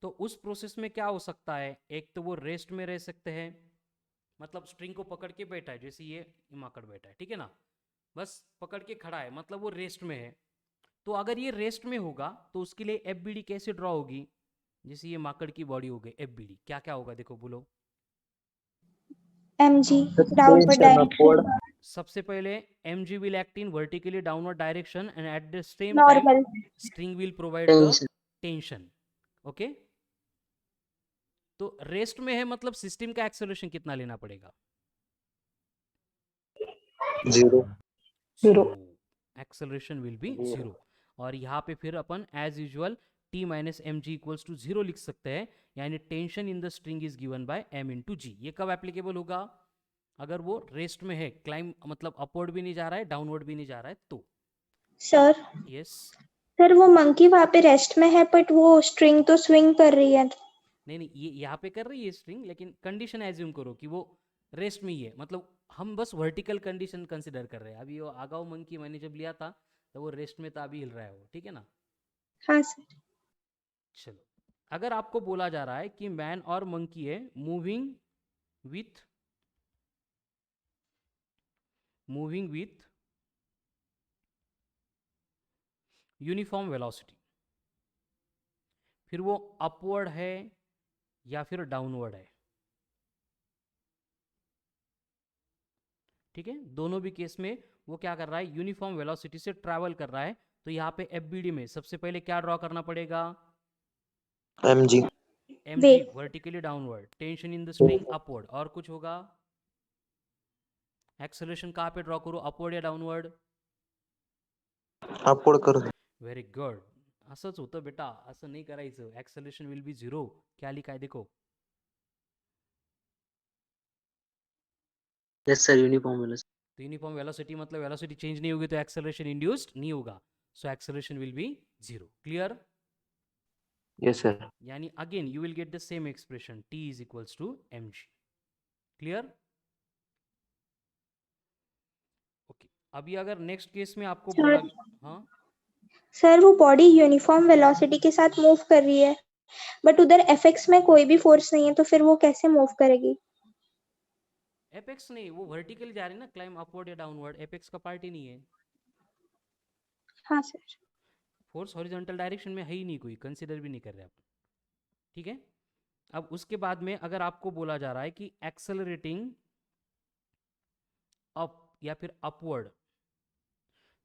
तो उस प्रोसेस में क्या हो सकता है, एक तो वो रेस्ट में रह सकते हैं, मतलब स्ट्रिंग को पकड़ के बैठा है, जैसे ये माकड़ बैठा है, ठीक है ना, बस पकड़ के खड़ा है, मतलब वो रेस्ट में है। तो अगर ये रेस्ट में होगा तो उसके लिए एफ बी डी कैसे ड्रॉ होगी, जैसे ये माकड़ की बॉडी हो गई, एफ बी डी क्या क्या होगा देखो बोलो। mg downward Tension direction upward. सबसे पहले M G will act in vertically downward direction and at the same time normal string will provide the Tension. Tension. Okay, तो रेस्ट में है मतलब सिस्टम का एक्सेलरेशन कितना लेना पड़ेगा, 0. Zero. Acceleration will be 0। और यहाँ पे फिर अपन as usual T minus M G equals to 0 लिख सकते हैं, यानी tension in the string is given by M into G. ये कब एप्लीकेबल होगा, अगर वो रेस्ट में है, क्लाइम मतलब अपवर्ड भी नहीं जा रहा है डाउनवर्ड भी नहीं जा रहा है तो। सर यस, सर वो मंकी वहां पे रेस्ट में है बट वो स्ट्रिंग तो स्विंग कर रही है। नहीं नहीं ये यहाँ पे कर रही है स्ट्रिंग, लेकिन कंडीशन एज्यूम करो कि वो रेस्ट में ही है, मतलब हम बस वर्टिकल कंडीशन कंसिडर कर रहे हैं। अभी वो आगाऊ मंकी मैंने जब लिया था तो वो रेस्ट में था, अभी हिल रहा है वो, ठीक है ना। हाँ सर। चलो, अगर आपको बोला जा रहा है कि मैन और मंकी है मूविंग विथ यूनिफॉर्म वेलोसिटी, फिर वो अपवर्ड है या फिर डाउनवर्ड है, ठीक है, दोनों भी केस में वो क्या कर रहा है, यूनिफॉर्म वेलोसिटी से ट्रैवल कर रहा है। तो यहाँ पे एफबीडी में सबसे पहले क्या ड्रॉ करना पड़ेगा, mg. M G weight vertically downward, tension in the string upward, और कुछ होगा, एक्सेलरेशन कहाँ पे ड्रॉ करो, अपवर्ड या डाउनवर्ड। Upward कर. व्हेरी गुड, असंच होतं बेटा, असं नाही करायचं, एक्सेलरेशन विल बी 0, क्या लिखा है देखो। Yes sir, uniform velocity. तो यूनिफॉर्म वेलोसिटी मतलब वेलोसिटी चेंज नहीं होगी तो एक्सेलरेशन इंड्यूस्ड नहीं होगा, so acceleration will be 0। Clear, Yes sir. यानी again you will get the same expression T is equals to M G. Clear, okay. अभी अगर नेक्स्ट केस में आपको सर बोला, हाँ सर वो बॉडी यूनिफॉर्म वेलोसिटी के साथ मूव कर रही है बट उधर एफएक्स में कोई भी फोर्स नहीं है तो फिर वो कैसे मूव करेगी। एपेक्स नहीं, वो वर्टिकली जा रही है ना, क्लाइम अपवर्ड या डाउनवर्ड, एपेक्स का पार्ट ही नहीं है, हाँ सर। फोर्स हॉरिजॉन्टल डायरेक्शन में है ही नहीं, कोई कंसिडर भी नहीं कर रहे अपन, ठीक है। अब उसके बाद में अगर आपको बोला जा रहा है कि एक्सेलरेटिंग अप या फिर अपवर्ड,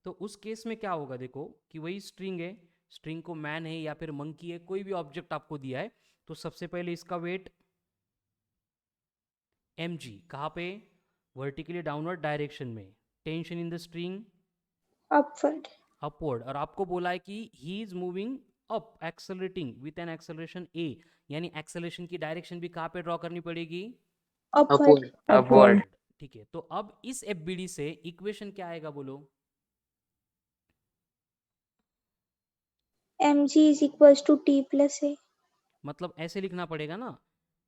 तो उस केस में क्या होगा देखो, कि वही स्ट्रिंग है, स्ट्रिंग को मैन है या फिर मंकी है, कोई भी ऑब्जेक्ट आपको दिया है, तो सबसे पहले इसका वेट एम जी, कहाँ पे, वर्टिकली डाउनवर्ड डायरेक्शन में, tension in the string upward upward, और आपको बोला है कि he is moving up accelerating with an acceleration A, यानी एक्सेलरेशन की डायरेक्शन भी कहाँ पे ड्रॉ करनी पड़ेगी, अपवर्ड Upward. ठीक है। तो अब इस एफबीडी से इक्वेशन क्या आएगा बोलो, mg is equals to T plus A. मतलब ऐसे लिखना पड़ेगा ना,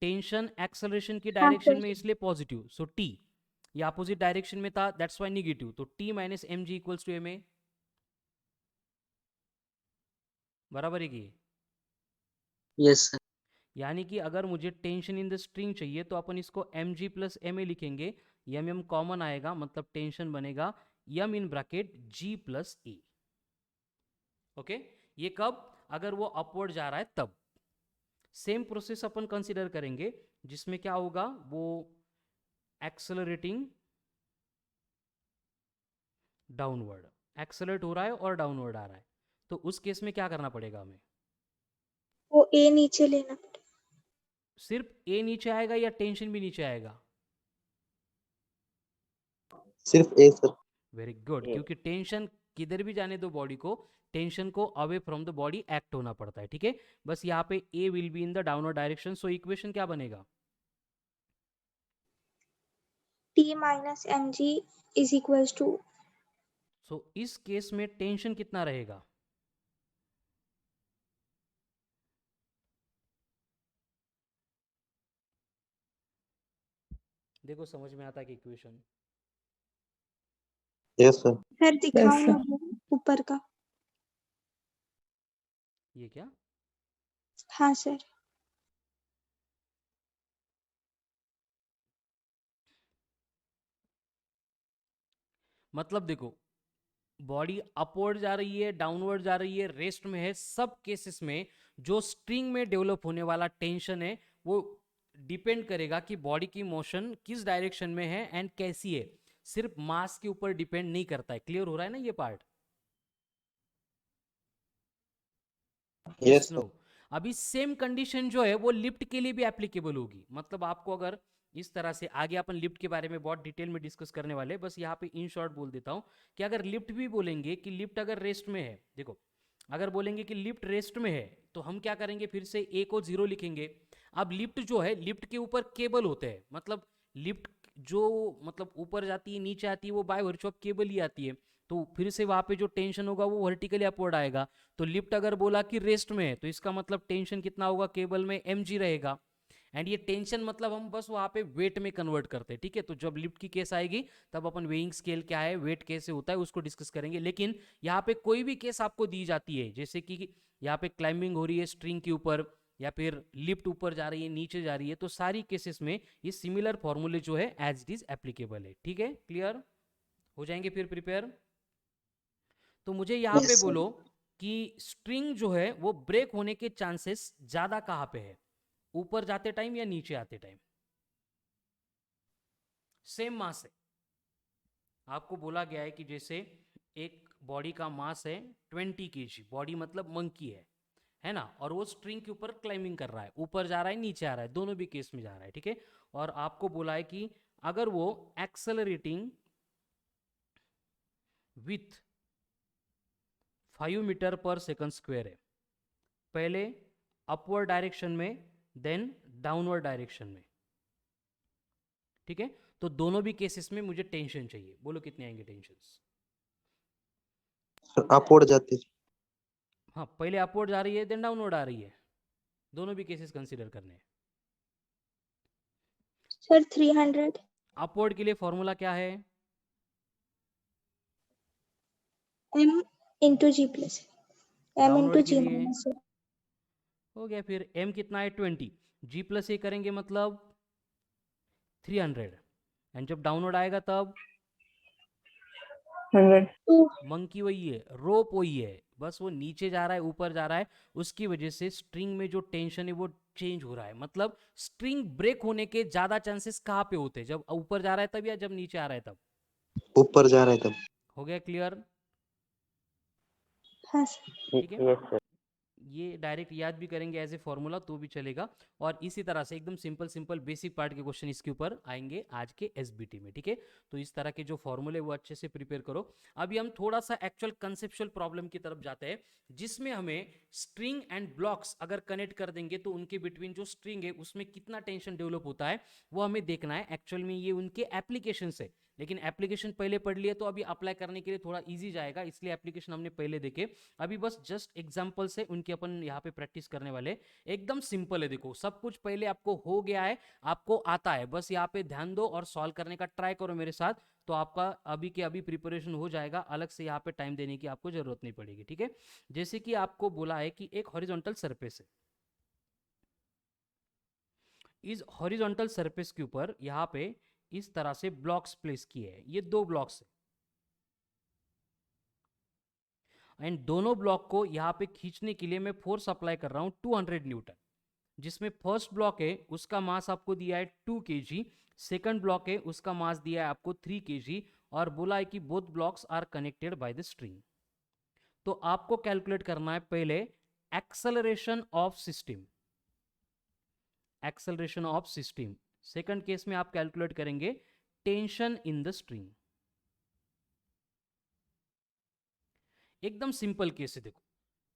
टेंशन एक्सेलरेशन की हाँ डायरेक्शन सर। में इसलिए पॉजिटिव, सो टी, ये अपोजिट डायरेक्शन में था दैट्स वाई निगेटिव, तो T minus M G equals to M A, बराबर है कि, Yes sir. यानी कि अगर मुझे टेंशन इन द स्ट्रिंग चाहिए तो अपन इसको M G plus M A लिखेंगे, एम एम कॉमन आएगा मतलब टेंशन बनेगा M in bracket G plus A. Okay, ये कब, अगर वो अपवर्ड जा रहा है तब। सेम प्रोसेस अपन कंसिडर करेंगे जिसमें क्या होगा, वो एक्सेलरेटिंग डाउनवर्ड, एक्सेलरेट हो रहा है और डाउनवर्ड आ रहा है, तो उस केस में क्या करना पड़ेगा हमें, वो ए नीचे लेना पड़ेगा। सिर्फ ए नीचे आएगा या टेंशन भी नीचे आएगा, सिर्फ A सर. वेरी गुड, क्योंकि टेंशन किधर भी जाने दो बॉडी को, टेंशन को away from the body act होना पड़ता है, ठीक है। बस यहाँ पे A will be in the downward direction, so equation क्या बनेगा, T minus mg is equals to so इस केस में टेंशन कितना रहेगा, देखो समझ में आता है कि इक्वेशन, Yes sir. सर दिखाओ Yes, ना sir. वो ऊपर का। ये क्या? हाँ सर। मतलब देखो, बॉडी अपवर्ड जा रही है, डाउनवर्ड जा रही है, रेस्ट में है, सब केसेस में जो स्ट्रिंग में डेवलप होने वाला टेंशन है वो डिपेंड करेगा कि बॉडी की मोशन किस डायरेक्शन में है एंड कैसी है, सिर्फ मास के ऊपर डिपेंड नहीं करता है। क्लियर हो रहा है ना ये part? Yes yes sir. No? अभी सेम कंडीशन जो है वो लिफ्ट के लिए भी एप्लीकेबल होगी। मतलब आपको अगर इस तरह से, आगे अपन लिफ्ट के बारे में बहुत डिटेल में डिस्कस करने वाले, बस यहाँ पे इन शॉर्ट बोल देता हूँ कि अगर लिफ्ट भी बोलेंगे कि लिफ्ट अगर रेस्ट में है, देखो अगर बोलेंगे कि लिफ्ट रेस्ट में है तो हम क्या करेंगे, फिर से ए को 0 लिखेंगे। अब लिफ्ट जो है, लिफ्ट के ऊपर केबल होते हैं, मतलब लिफ्ट जो मतलब ऊपर जाती है नीचे आती है वो बाय वर्च्यू ऑफ केबल ही आती है, तो फिर से वहां पे जो टेंशन होगा वो वर्टिकली अपवर्ड आएगा। तो लिफ्ट अगर बोला कि रेस्ट में है तो इसका मतलब टेंशन कितना होगा केबल में, mg रहेगा। एंड ये टेंशन मतलब हम बस वहां पे वेट में कन्वर्ट करते हैं, ठीक है? तो जब लिफ्ट की केस आएगी तब अपन वेइंग स्केल क्या है, वेट कैसे होता है उसको डिस्कस करेंगे। लेकिन यहाँ पे कोई भी केस आपको दी जाती है, जैसे कि यहाँ पे क्लाइंबिंग हो रही है स्ट्रिंग के ऊपर, या फिर लिफ्ट ऊपर जा रही है नीचे जा रही है, तो सारी केसेस में ये सिमिलर फॉर्मूले जो है एज इट इज एप्लीकेबल है। ठीक है, क्लियर हो जाएंगे फिर प्रिपेयर? तो मुझे यहाँ पे यस सर। बोलो कि स्ट्रिंग जो है वो ब्रेक होने के चांसेस ज्यादा कहाँ पे है, ऊपर जाते टाइम या नीचे आते टाइम? सेम मास है, आपको बोला गया है कि जैसे एक बॉडी का मास है 20 kg, बॉडी मतलब मंकी है ना, और वो स्ट्रिंग के ऊपर क्लाइंबिंग कर रहा है, ऊपर जा रहा है नीचे आ रहा है, दोनों भी केस में जा रहा है, ठीक है? और आपको बोला है कि अगर वो accelerating with 5 metre per second square है, पहले अपवर्ड डायरेक्शन में देन डाउनवर्ड डायरेक्शन में, ठीक है? तो दोनों भी केसेस में मुझे टेंशन चाहिए, बोलो कितने आएंगे टेंशंस? आप उड़ जाते। हाँ, पहले अपवर्ड जा रही है देन डाउनवर्ड आ रही है, दोनों भी केसेस कंसीडर करने हैं। सर 300। अपवर्ड के लिए फॉर्मूला क्या है? m इंटू जी प्लस m इंटू डाउनवर्ड के जी लिए माइनस। हो गया, फिर m कितना है 20, g प्लस ए करेंगे मतलब 300, एंड जब डाउनवर्ड आएगा तब 100. मंकी वही है, रोप वही है, बस वो नीचे जा रहा है ऊपर जा रहा है, उसकी वजह से स्ट्रिंग में जो टेंशन है वो चेंज हो रहा है। मतलब स्ट्रिंग ब्रेक होने के ज्यादा चांसेस कहाँ पे होते हैं, जब ऊपर जा रहा है तब या जब नीचे आ रहा है तब? ऊपर जा रहे तब। हो गया क्लियर? हाँ सर। ठीक है, यस सर। ये डायरेक्ट याद भी करेंगे एज ए फॉर्मूला तो भी चलेगा। और इसी तरह से एकदम सिंपल सिंपल बेसिक पार्ट के क्वेश्चन इसके ऊपर आएंगे आज के एसबीटी में, ठीक है? तो इस तरह के जो फॉर्मूले वो अच्छे से प्रिपेयर करो। अभी हम थोड़ा सा एक्चुअल कंसेप्चुअल प्रॉब्लम की तरफ जाते हैं, जिसमें हमें स्ट्रिंग एंड ब्लॉक्स अगर कनेक्ट कर देंगे तो उनके बिटवीन जो स्ट्रिंग है उसमें कितना टेंशन डेवलप होता है वो हमें देखना है। एक्चुअल में ये उनके एप्लीकेशन है, लेकिन एप्लीकेशन पहले पढ़ लिए तो अभी अप्लाई करने के लिए थोड़ा इजी जाएगा, इसलिए एप्लीकेशन हमने पहले देखे। अभी बस जस्ट एग्जांपल से उनकी अपन यहाँ पे प्रैक्टिस करने वाले। एकदम सिंपल है, देखो सब कुछ पहले आपको हो गया है, आपको आता है, बस यहाँ पे ध्यान दो और सॉल्व करने का ट्राई करो मेरे साथ, तो आपका अभी के अभी प्रिपरेशन हो जाएगा, अलग से यहाँ पे टाइम देने की आपको जरूरत नहीं पड़ेगी, ठीक है? जैसे कि आपको बोला है कि एक हॉरिजॉन्टल सरफेस है, इस हॉरिजॉन्टल सरफेस के ऊपर यहाँ पे इस तरह से ब्लॉक्स प्लेस किए हैं, ये 2 ब्लॉक्स है, एंड दोनों ब्लॉक को यहाँ पे खींचने के लिए मैं फोर्स अप्लाई कर रहा हूँ 200 न्यूटन, जिसमें फर्स्ट ब्लॉक है उसका मास आपको दिया है 2 kg, सेकंड ब्लॉक है उसका मास दिया है आपको 3 kg, और बोला है कि both blocks are connected by the string. तो आपको कैलकुलेट करना है पहले acceleration of system, acceleration of system. Second case में आप कैलकुलेट करेंगे टेंशन इन द स्ट्रिंग। एकदम सिंपल केस है, देखो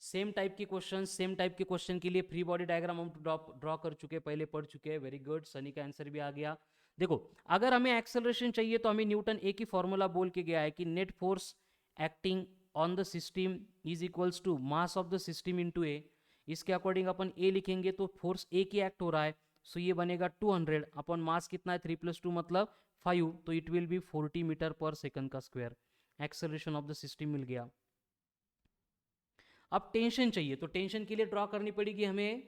सेम टाइप के क्वेश्चन, सेम टाइप के क्वेश्चन के लिए फ्री बॉडी डायग्राम हम ड्रॉ कर चुके हैं, पहले पढ़ चुके हैं। वेरी गुड, सनी का आंसर भी आ गया। देखो अगर हमें एक्सेलरेशन चाहिए तो हमें न्यूटन एक ही फॉर्मूला बोल के गया है कि net force acting on the system is equals to mass of the system into A. इसके अकॉर्डिंग अपन ए लिखेंगे तो फोर्स ए की एक्ट हो रहा है, सो ये बनेगा 200 अपन मास कितना है 3 + 2 मतलब 5, तो it will be 40 meter per second का square. Acceleration of the system मिल गया। अब टेंशन चाहिए, तो टेंशन के लिए ड्रॉ करनी पड़ेगी हमें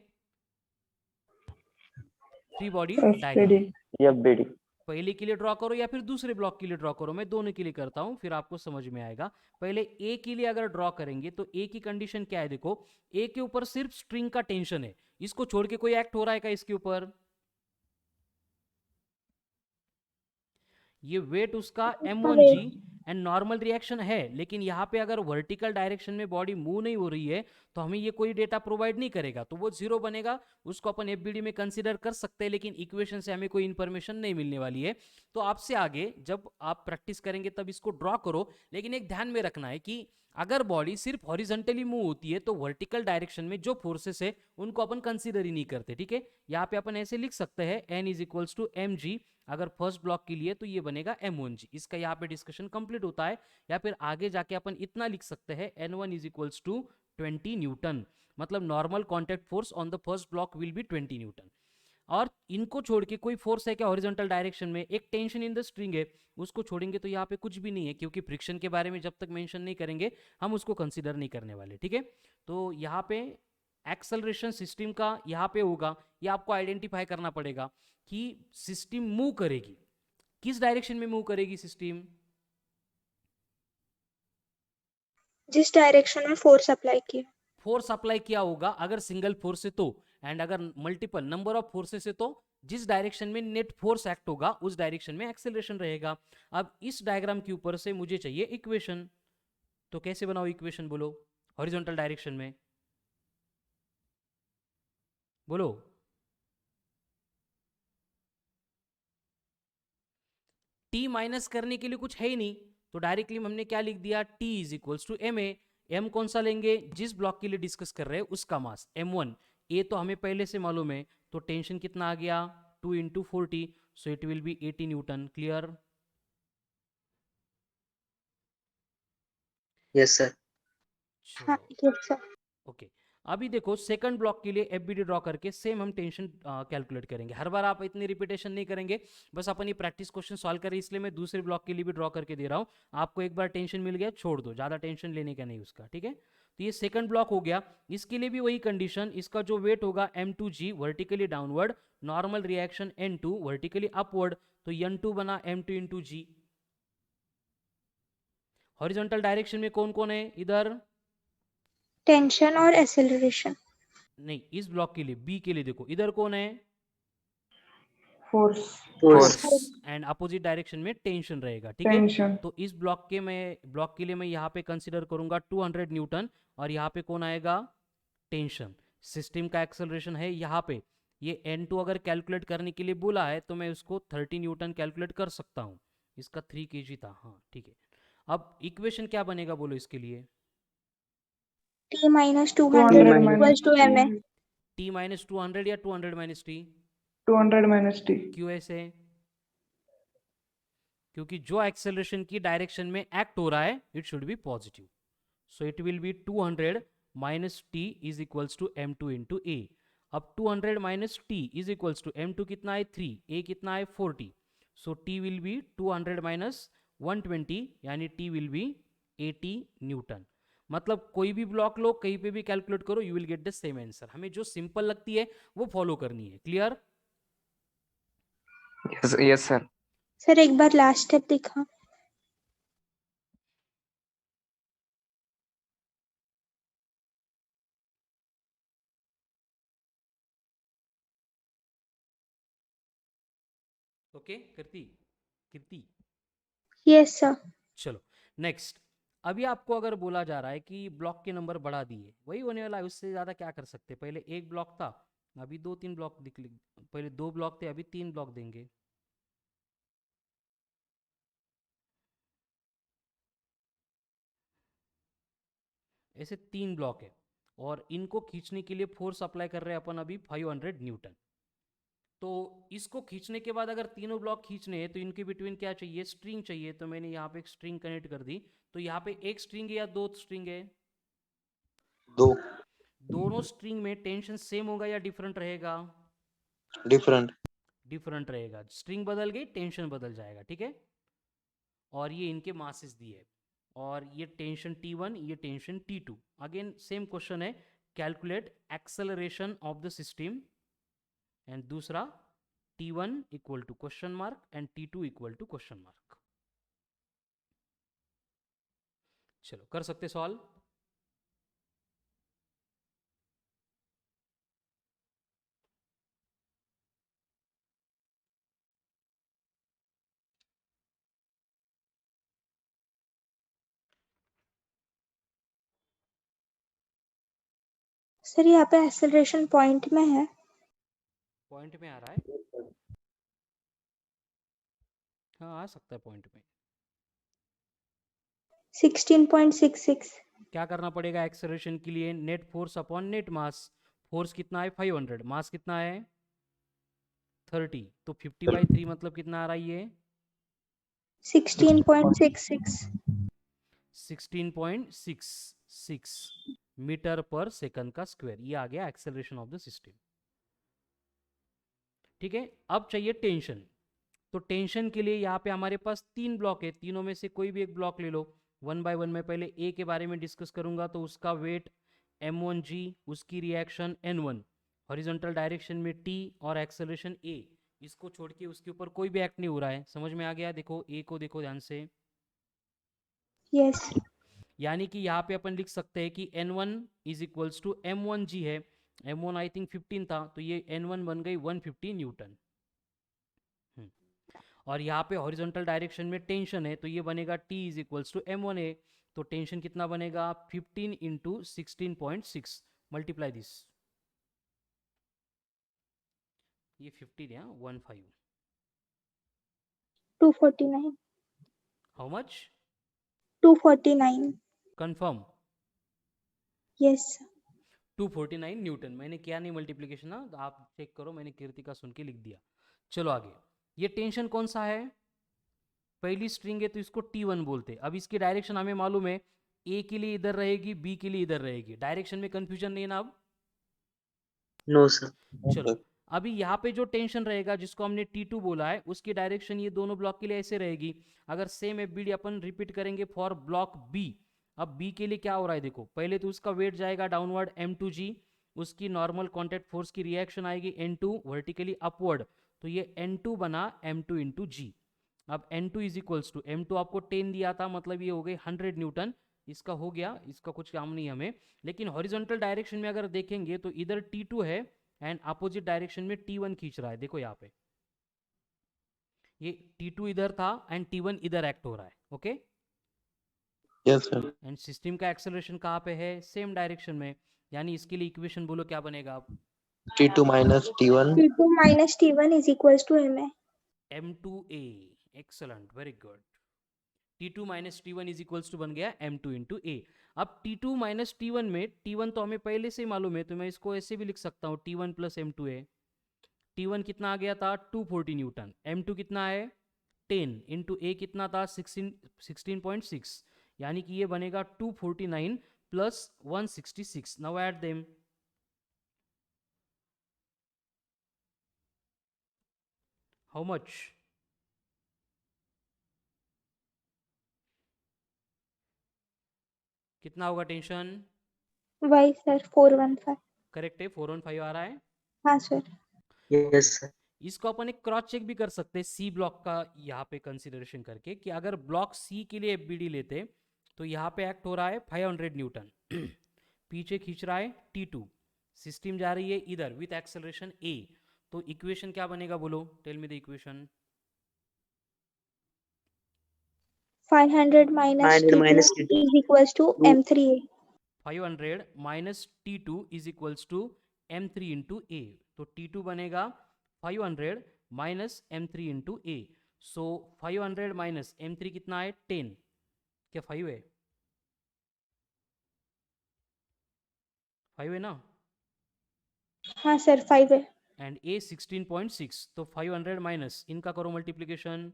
free body diagram. FBD FBD पहले के लिए ड्रॉ करो या फिर दूसरे ब्लॉक के लिए ड्रॉ करो, मैं दोनों के लिए करता हूं फिर आपको समझ में आएगा। पहले ए के लिए अगर ड्रॉ करेंगे तो ए की कंडीशन क्या है, देखो ए के ऊपर सिर्फ स्ट्रिंग का टेंशन है, इसको छोड़ के कोई एक्ट हो रहा है क्या इसके ऊपर? ये वेट उसका m1g एंड नॉर्मल रिएक्शन है, लेकिन यहाँ पे अगर वर्टिकल डायरेक्शन में बॉडी मूव नहीं हो रही है तो हमें ये कोई डेटा प्रोवाइड नहीं करेगा, तो वो जीरो बनेगा, उसको अपन एफबीडी में कंसीडर कर सकते हैं, लेकिन इक्वेशन से हमें कोई इन्फॉर्मेशन नहीं मिलने वाली है। तो आपसे आगे जब आप प्रैक्टिस करेंगे तब इसको ड्रॉ करो, लेकिन एक ध्यान में रखना है कि अगर बॉडी सिर्फ हॉरिजॉन्टली मूव होती है तो वर्टिकल डायरेक्शन में जो फोर्सेस है उनको अपन कंसीडर ही नहीं करते, ठीक है। यहाँ पे अपन ऐसे लिख सकते हैं n is equals to M G, अगर फर्स्ट ब्लॉक के लिए तो ये बनेगा m1g, इसका यहाँ पे डिस्कशन कंप्लीट होता है। या फिर आगे जाके अपन इतना लिख सकते हैं n1 is equals to 20 newton, मतलब normal contact force on the first block will be 20 newton. और इनको छोड़ के कोई फोर्स है क्या हॉरिजॉन्टल डायरेक्शन में? एक टेंशन इन द स्ट्रिंग है, उसको छोड़ेंगे तो यहाँ पे कुछ भी नहीं है, क्योंकि फ्रिक्शन के बारे में जब तक मेंशन नहीं करेंगे हम उसको कंसीडर नहीं करने वाले, ठीक है। तो यहाँ पे एक्सेलरेशन सिस्टम का यहाँ पे होगा, ये आपको आइडेंटिफाई करना पड़ेगा कि सिस्टम मूव करेगी किस डायरेक्शन में, मूव करेगी सिस्टम जिस डायरेक्शन में फोर्स अप्लाई किया। फोर्स अप्लाई किया होगा अगर सिंगल फोर्स से तो, एंड अगर मल्टीपल नंबर ऑफ फोर्सेस से तो जिस डायरेक्शन में नेट फोर्स एक्ट होगा उस डायरेक्शन में एक्सेलरेशन रहेगा। अब इस डायग्राम के ऊपर से मुझे चाहिए इक्वेशन, तो कैसे बनाओ इक्वेशन बोलो हॉरिजॉन्टल डायरेक्शन में, बोलो। टी माइनस करने के लिए कुछ है ही नहीं, तो डायरेक्टली हमने क्या लिख दिया, T is equals to M A. M कौन सा लेंगे, जिस ब्लॉक के लिए डिस्कस कर रहे हैं उसका मास m1, ए तो हमें पहले से मालूम है, तो टेंशन कितना आ गया 2 into 40, so it will B 80 Newton. Clear? Yes sir. हाँ यस सर। ओके अभी देखो सेकंड ब्लॉक के लिए एफबीडी ड्रॉ करके सेम हम टेंशन कैलकुलेट करेंगे। हर बार आप इतनी रिपीटेशन नहीं करेंगे, बस अपन ये प्रैक्टिस क्वेश्चन सॉल्व करें, इसलिए मैं दूसरे ब्लॉक के लिए भी ड्रॉ करके दे रहा हूँ। आपको एक बार टेंशन मिल गया छोड़ दो, ज़्यादा टेंशन लेने का नहीं उसका, ठीक है। तो ये सेकंड ब्लॉक हो गया, इसके लिए भी वही कंडीशन, इसका जो वेट होगा m2g vertically downward, normal reaction n2 vertically upward, तो n2 बना m2 इंटू जी। हॉरिजॉन्टल डायरेक्शन में कौन कौन है इधर? टेंशन और एक्सेलरेशन। नहीं, इस ब्लॉक के लिए बी के लिए देखो इधर कौन है, फोर्स एंड अपोजिट डायरेक्शन में टेंशन रहेगा, ठीक है। टेंशन तो इस ब्लॉक के लिए मैं यहाँ पे कंसीडर करूंगा 200 न्यूटन, और यहाँ पे कौन आएगा, टेंशन। सिस्टम का एक्सेलरेशन है यहाँ पे, ये n2 अगर कैलकुलेट करने के लिए बोला है तो मैं उसको 30 न्यूटन कैलकुलेट कर सकता हूँ, इसका 3 kg था, हाँ ठीक है। अब इक्वेशन क्या बनेगा बोलो इसके लिए, T minus 200 equals to ma। t minus 200 या 200 माइनस टी? 200 minus T. क्यों ऐसे? क्योंकि जो एक्सेलरेशन की डायरेक्शन में एक्ट हो रहा है it should be positive, so it will be 200 minus T is equals to m2 into A. अब 200 minus T is equals to m2 कितना है 3, ए कितना है 40, so T will be 200 minus 120, यानी टी विल बी 80 न्यूटन। मतलब कोई भी block लो कहीं पे भी कैलकुलेट करो you will get the same answer, हमें जो सिंपल लगती है वो फॉलो करनी है। क्लियर? yes sir सर एक बार लास्ट स्टेप दिखा। ओके कीर्ति, कीर्ति यस सर। चलो नेक्स्ट। अभी आपको अगर बोला जा रहा है कि ब्लॉक के नंबर बढ़ा दिए, वही होने वाला है, उससे ज़्यादा क्या कर सकते हैं। पहले एक ब्लॉक था, अभी 2-3 ब्लॉक पहले 2 ब्लॉक थे, अभी 3 ब्लॉक देंगे। ऐसे 3 ब्लॉक है, और इनको खींचने के लिए फोर्स अप्लाई कर रहे हैं अपन अभी 500 न्यूटन। तो इसको खींचने के बाद अगर तीनों ब्लॉक खींचने हैं तो इनके बिटवीन क्या चाहिए, स्ट्रिंग चाहिए। तो मैंने यहाँ पे एक स्ट्रिंग कनेक्ट कर दी, तो यहाँ पे एक स्ट्रिंग है या 2 स्ट्रिंग है? दो। दोनों स्ट्रिंग में टेंशन सेम होगा या डिफरेंट रहेगा? डिफरेंट। डिफरेंट रहेगा, स्ट्रिंग बदल गई टेंशन बदल जाएगा, ठीक है। और ये इनके मासेस दिए, और ये टेंशन T1, ये tension T2। Again same question है, calculate acceleration of the system, and दूसरा T1 equal to question mark and T2 equal to question mark. चलो कर सकते सॉल्व। सर यहाँ पे एक्सेलरेशन पॉइंट में है। पॉइंट में आ रहा है, हाँ आ सकता है पॉइंट में। 16.66। क्या करना पड़ेगा एक्सेलरेशन के लिए? नेट फोर्स अपॉन नेट मास। फोर्स कितना है 500, मास कितना है 30, तो 50/3 मतलब कितना आ रहा है ये 16.66। 16.66 मीटर पर सेकंड का स्क्वायर। ये आ गया एक्सेलरेशन ऑफ द सिस्टम। ठीक है, अब चाहिए टेंशन। तो टेंशन के लिए यहाँ पे हमारे पास 3 ब्लॉक है, तीनों में से कोई भी एक ब्लॉक ले लो। 1 बाय 1 में पहले ए के बारे में डिस्कस करूंगा, तो उसका वेट m1g, उसकी रिएक्शन n1, हॉरिजॉन्टल डायरेक्शन में t और एक्सेलरेशन a। इसको छोड़ के उसके ऊपर कोई भी एक्ट नहीं हो रहा है, समझ में आ गया? देखो ए को देखो ध्यान से, यस। यानी कि यहाँ पे अपन लिख सकते हैं कि n1 is equals to m1g है, m1 आई थिंक 15 था, तो ये n1 बन गई 150 न्यूटन। और यहाँ पे हॉरिजॉन्टल डायरेक्शन में टेंशन है, तो ये बनेगा T is equals to m1a। तो टेंशन कितना बनेगा 15 इंटू 16.6, मल्टीप्लाई दिस, ये 15 है 15। 249। How much? 249। Confirm? Yes. 249 Newton. मैंने किया नहीं मल्टीप्लीकेशन ना, तो आप चेक करो, मैंने कीर्ति का सुन के लिख दिया। चलो आगे, ये टेंशन कौन सा है? पहली स्ट्रिंग है तो इसको T1 बोलते। अब इसकी डायरेक्शन हमें मालूम है, ए के लिए इधर रहेगी, बी के लिए इधर रहेगी। डायरेक्शन में कंफ्यूजन नहीं है ना? अब नो सर। चलो, अभी यहाँ पे जो टेंशन रहेगा जिसको हमने T2 बोला है, उसकी डायरेक्शन ये दोनों ब्लॉक के लिए ऐसे रहेगी। अगर सेम एफबीडी अपन रिपीट करेंगे फॉर ब्लॉक बी। अब बी के लिए क्या हो रहा है देखो, पहले तो उसका वेट जाएगा डाउनवर्ड m2g, उसकी नॉर्मल कॉन्टैक्ट फोर्स की रिएक्शन आएगी n2 वर्टिकली अपवर्ड, तो ये n2 बना m2 इंटू जी। अब n2 is equals to m2 आपको 10 दिया था, मतलब ये हो गई 100 न्यूटन। इसका हो गया, इसका कुछ काम नहीं हमें। लेकिन हॉरिजॉन्टल डायरेक्शन में अगर देखेंगे तो इधर T2 है एंड अपोजिट डायरेक्शन में T1 खींच रहा है। देखो यहाँ पे ये T2 इधर था एंड T1 इधर एक्ट हो रहा है। Okay, yes sir. And system का एक्सेलरेशन कहाँ पे है? सेम डायरेक्शन में। यानी इसके लिए इक्वेशन बोलो क्या बनेगा अब? T2 minus T1. T2 minus T1 is equals to MA. m2a। Excellent, very good. T2 minus T1 is equals to बन गया m2 इंटू ए। अब T2 माइनस T1 में T1 तो हमें पहले से ही मालूम है, तो मैं इसको ऐसे भी लिख सकता हूँ T1 प्लस m2a। T1 कितना आ गया था 240 न्यूटन, m2 कितना है 10 इंटू ए कितना था 16.6, यानी कि ये बनेगा 249 plus 166। Now add them, how much? कितना होगा टेंशन? Why sir? 415। करेक्ट है, 415 आ रहा है। हाँ सर। Yes sir. इसको अपन एक क्रॉस चेक भी कर सकते हैं सी ब्लॉक का यहाँ पे कंसीडरेशन करके, कि अगर ब्लॉक सी के लिए एफबीडी लेते तो यहाँ पे एक्ट हो रहा है 500 न्यूटन, पीछे खींच रहा है T2, सिस्टम जा रही है इधर विथ एक्सेलरेशन A। तो इक्वेशन क्या बनेगा बोलो, tell me the equation. 500 minus 500 minus T2 T2. is equals to M3A. 500 minus T2 is equals to m3 into A. तो T2 बनेगा 500 minus m3 into A. So 500 minus m3 कितना है 10, क्या 5 है? 5 है ना? हाँ सर 5 है। एंड ए 16.6, तो 500 माइनस इनका करो मल्टीप्लीकेशन,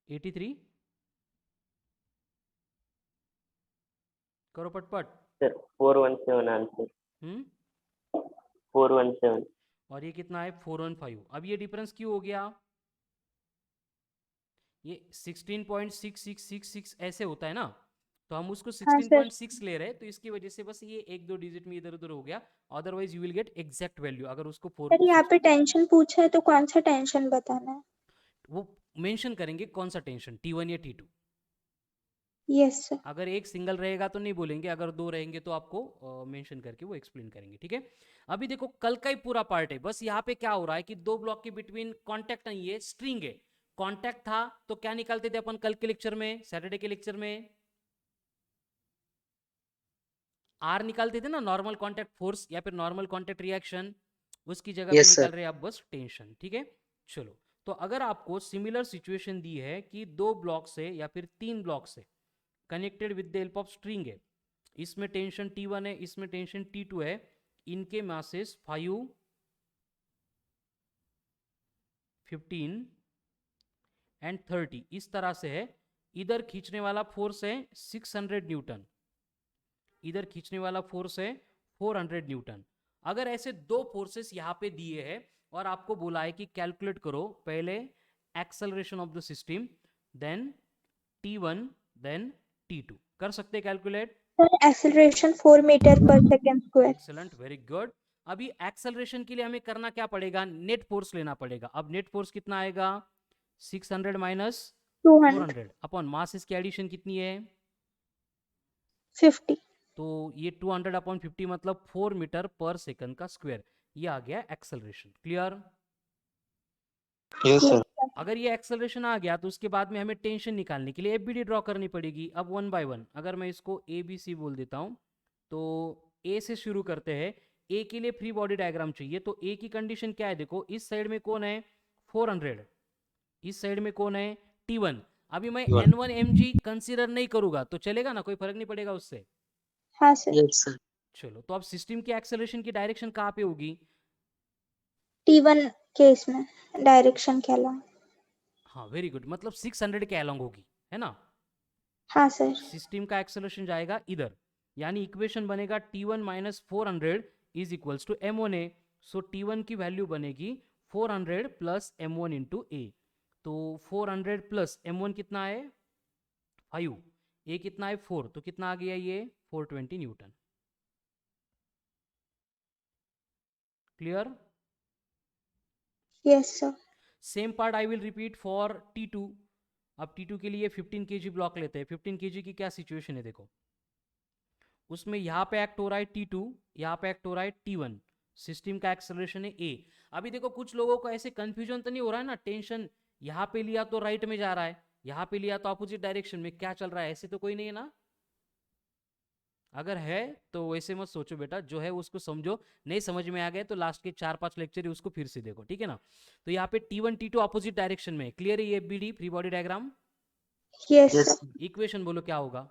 83 करो पटपट। Sir 417 answer. 417। और ये कितना है 415। अब ये डिफरेंस क्यों हो गया? ये 16.6666 ऐसे होता है ना, तो हम उसको हाँ सर 16.6 ले रहे हैं, तो इसकी वजह से बस ये एक दो डिजिट में इधर उधर हो गया, otherwise you will gate exact value. अगर उसको 4 सर यहाँ पे टेंशन पूछा है तो कौन सा टेंशन बताना है? वो मेंशन करेंगे कौन सा टेंशन, T1 या T2। Yes sir. अगर एक सिंगल रहेगा तो नहीं बोलेंगे, अगर दो रहेंगे तो आपको मेंशन करके वो एक्सप्लेन करेंगे, ठीक है। अभी देखो कल का ही पूरा पार्ट है, बस यहाँ पे क्या हो रहा है कि दो ब्लॉक के बिटवीन कांटेक्ट नहीं है, स्ट्रिंग है। कांटेक्ट था तो क्या निकालते थे अपन कल के लेक्चर में, सैटरडे के लेक्चर में आर निकालते थे ना, नॉर्मल कांटेक्ट फोर्स या फिर नॉर्मल कांटेक्ट रिएक्शन, उसकी जगह पे Yes, sir. निकाल रहे हैं आप बस टेंशन, ठीक है। चलो, तो अगर आपको सिमिलर सिचुएशन दी है कि दो ब्लॉक से या फिर तीन ब्लॉक से connected with the help of string है, इसमें टेंशन T1 है, इसमें टेंशन T2 है, इनके मासेस 5, 15 एंड 30 इस तरह से है। इधर खींचने वाला फोर्स है 600 न्यूटन, इधर खींचने वाला फोर्स है 400 न्यूटन। अगर ऐसे दो फोर्सेस यहां पे दिए हैं और आपको बोला है कि कैलकुलेट करो पहले acceleration of the system, then T1 then T2, कर सकते calculate? Sir acceleration 4 metre per second square. Excellent, very good. अभी एक्सेलरेशन के लिए हमें करना क्या पड़ेगा, नेट फोर्स लेना पड़ेगा। अब नेट फोर्स कितना आएगा, 600 माइनस 200 400 अपॉन मास, इसकी एडिशन कितनी है, 50। तो ये 200 अपॉन 50 मतलब 4 मीटर पर सेकंड का स्क्वायर, ये आ गया एक्सेलरेशन। क्लियर? Yes, sir. अगर ये एक्सेलरेशन आ गया तो उसके बाद में हमें टेंशन निकालने के लिए एफबीडी ड्रॉ करनी पड़ेगी। अब वन बाय वन अगर मैं इसको ए बी सी बोल देता हूं, तो ए से शुरू करते हैं। ए के लिए फ्री बॉडी डायग्राम चाहिए, तो ए की कंडीशन क्या है, देखो इस साइड में कौन है 400, इस साइड में कौन है T1। अभी मैं T1. N1 mg कंसीडर नहीं करूंगा तो चलेगा ना, कोई फर्क नहीं पड़ेगा उससे। हाँ सर। Yes, sir. चलो, तो अब सिस्टम की एक्सेलरेशन की डायरेक्शन कहाँ पे होगी, T1 केस में डायरेक्शन क्या ला? हाँ वेरी गुड, मतलब 600 के अलोंग होगी, है ना। हाँ सर। सिस्टम का एक्सेलरेशन जाएगा इधर, यानी इक्वेशन बनेगा T1 minus 400 is equals to M1A। So T1 की वैल्यू बनेगी 400 प्लस M1 इंटू ए। तो 400 प्लस M1 कितना है 5, ए कितना है 4, तो कितना आ गया ये 420 Newton. Clear? Yes sir. Same part I will repeat for T2। अब T2 के लिए 15 kg ब्लॉक लेते हैं। 15 kg की क्या सिचुएशन है, देखो उसमें यहाँ पे एक्ट हो रहा है T2, यहाँ पे एक्ट हो रहा है T1, सिस्टम का एक्सेलरेशन है A। अभी देखो कुछ लोगों को ऐसे कंफ्यूजन तो नहीं हो रहा है ना, टेंशन यहाँ पे लिया तो राइट में जा रहा है, यहाँ पे लिया तो अपोजिट डायरेक्शन में, क्या चल रहा है, ऐसे तो कोई नहीं है ना। अगर है तो वैसे मत सोचो बेटा, जो है उसको समझो, नहीं समझ में आ गया तो लास्ट के 4-5 लेक्चर है उसको फिर से देखो, ठीक है ना। तो यहाँ पे T1 T2 अपोजिट डायरेक्शन में, क्लियर है ये FBD free body diagram. Yes Yes. Sir. Equation बोलो क्या होगा,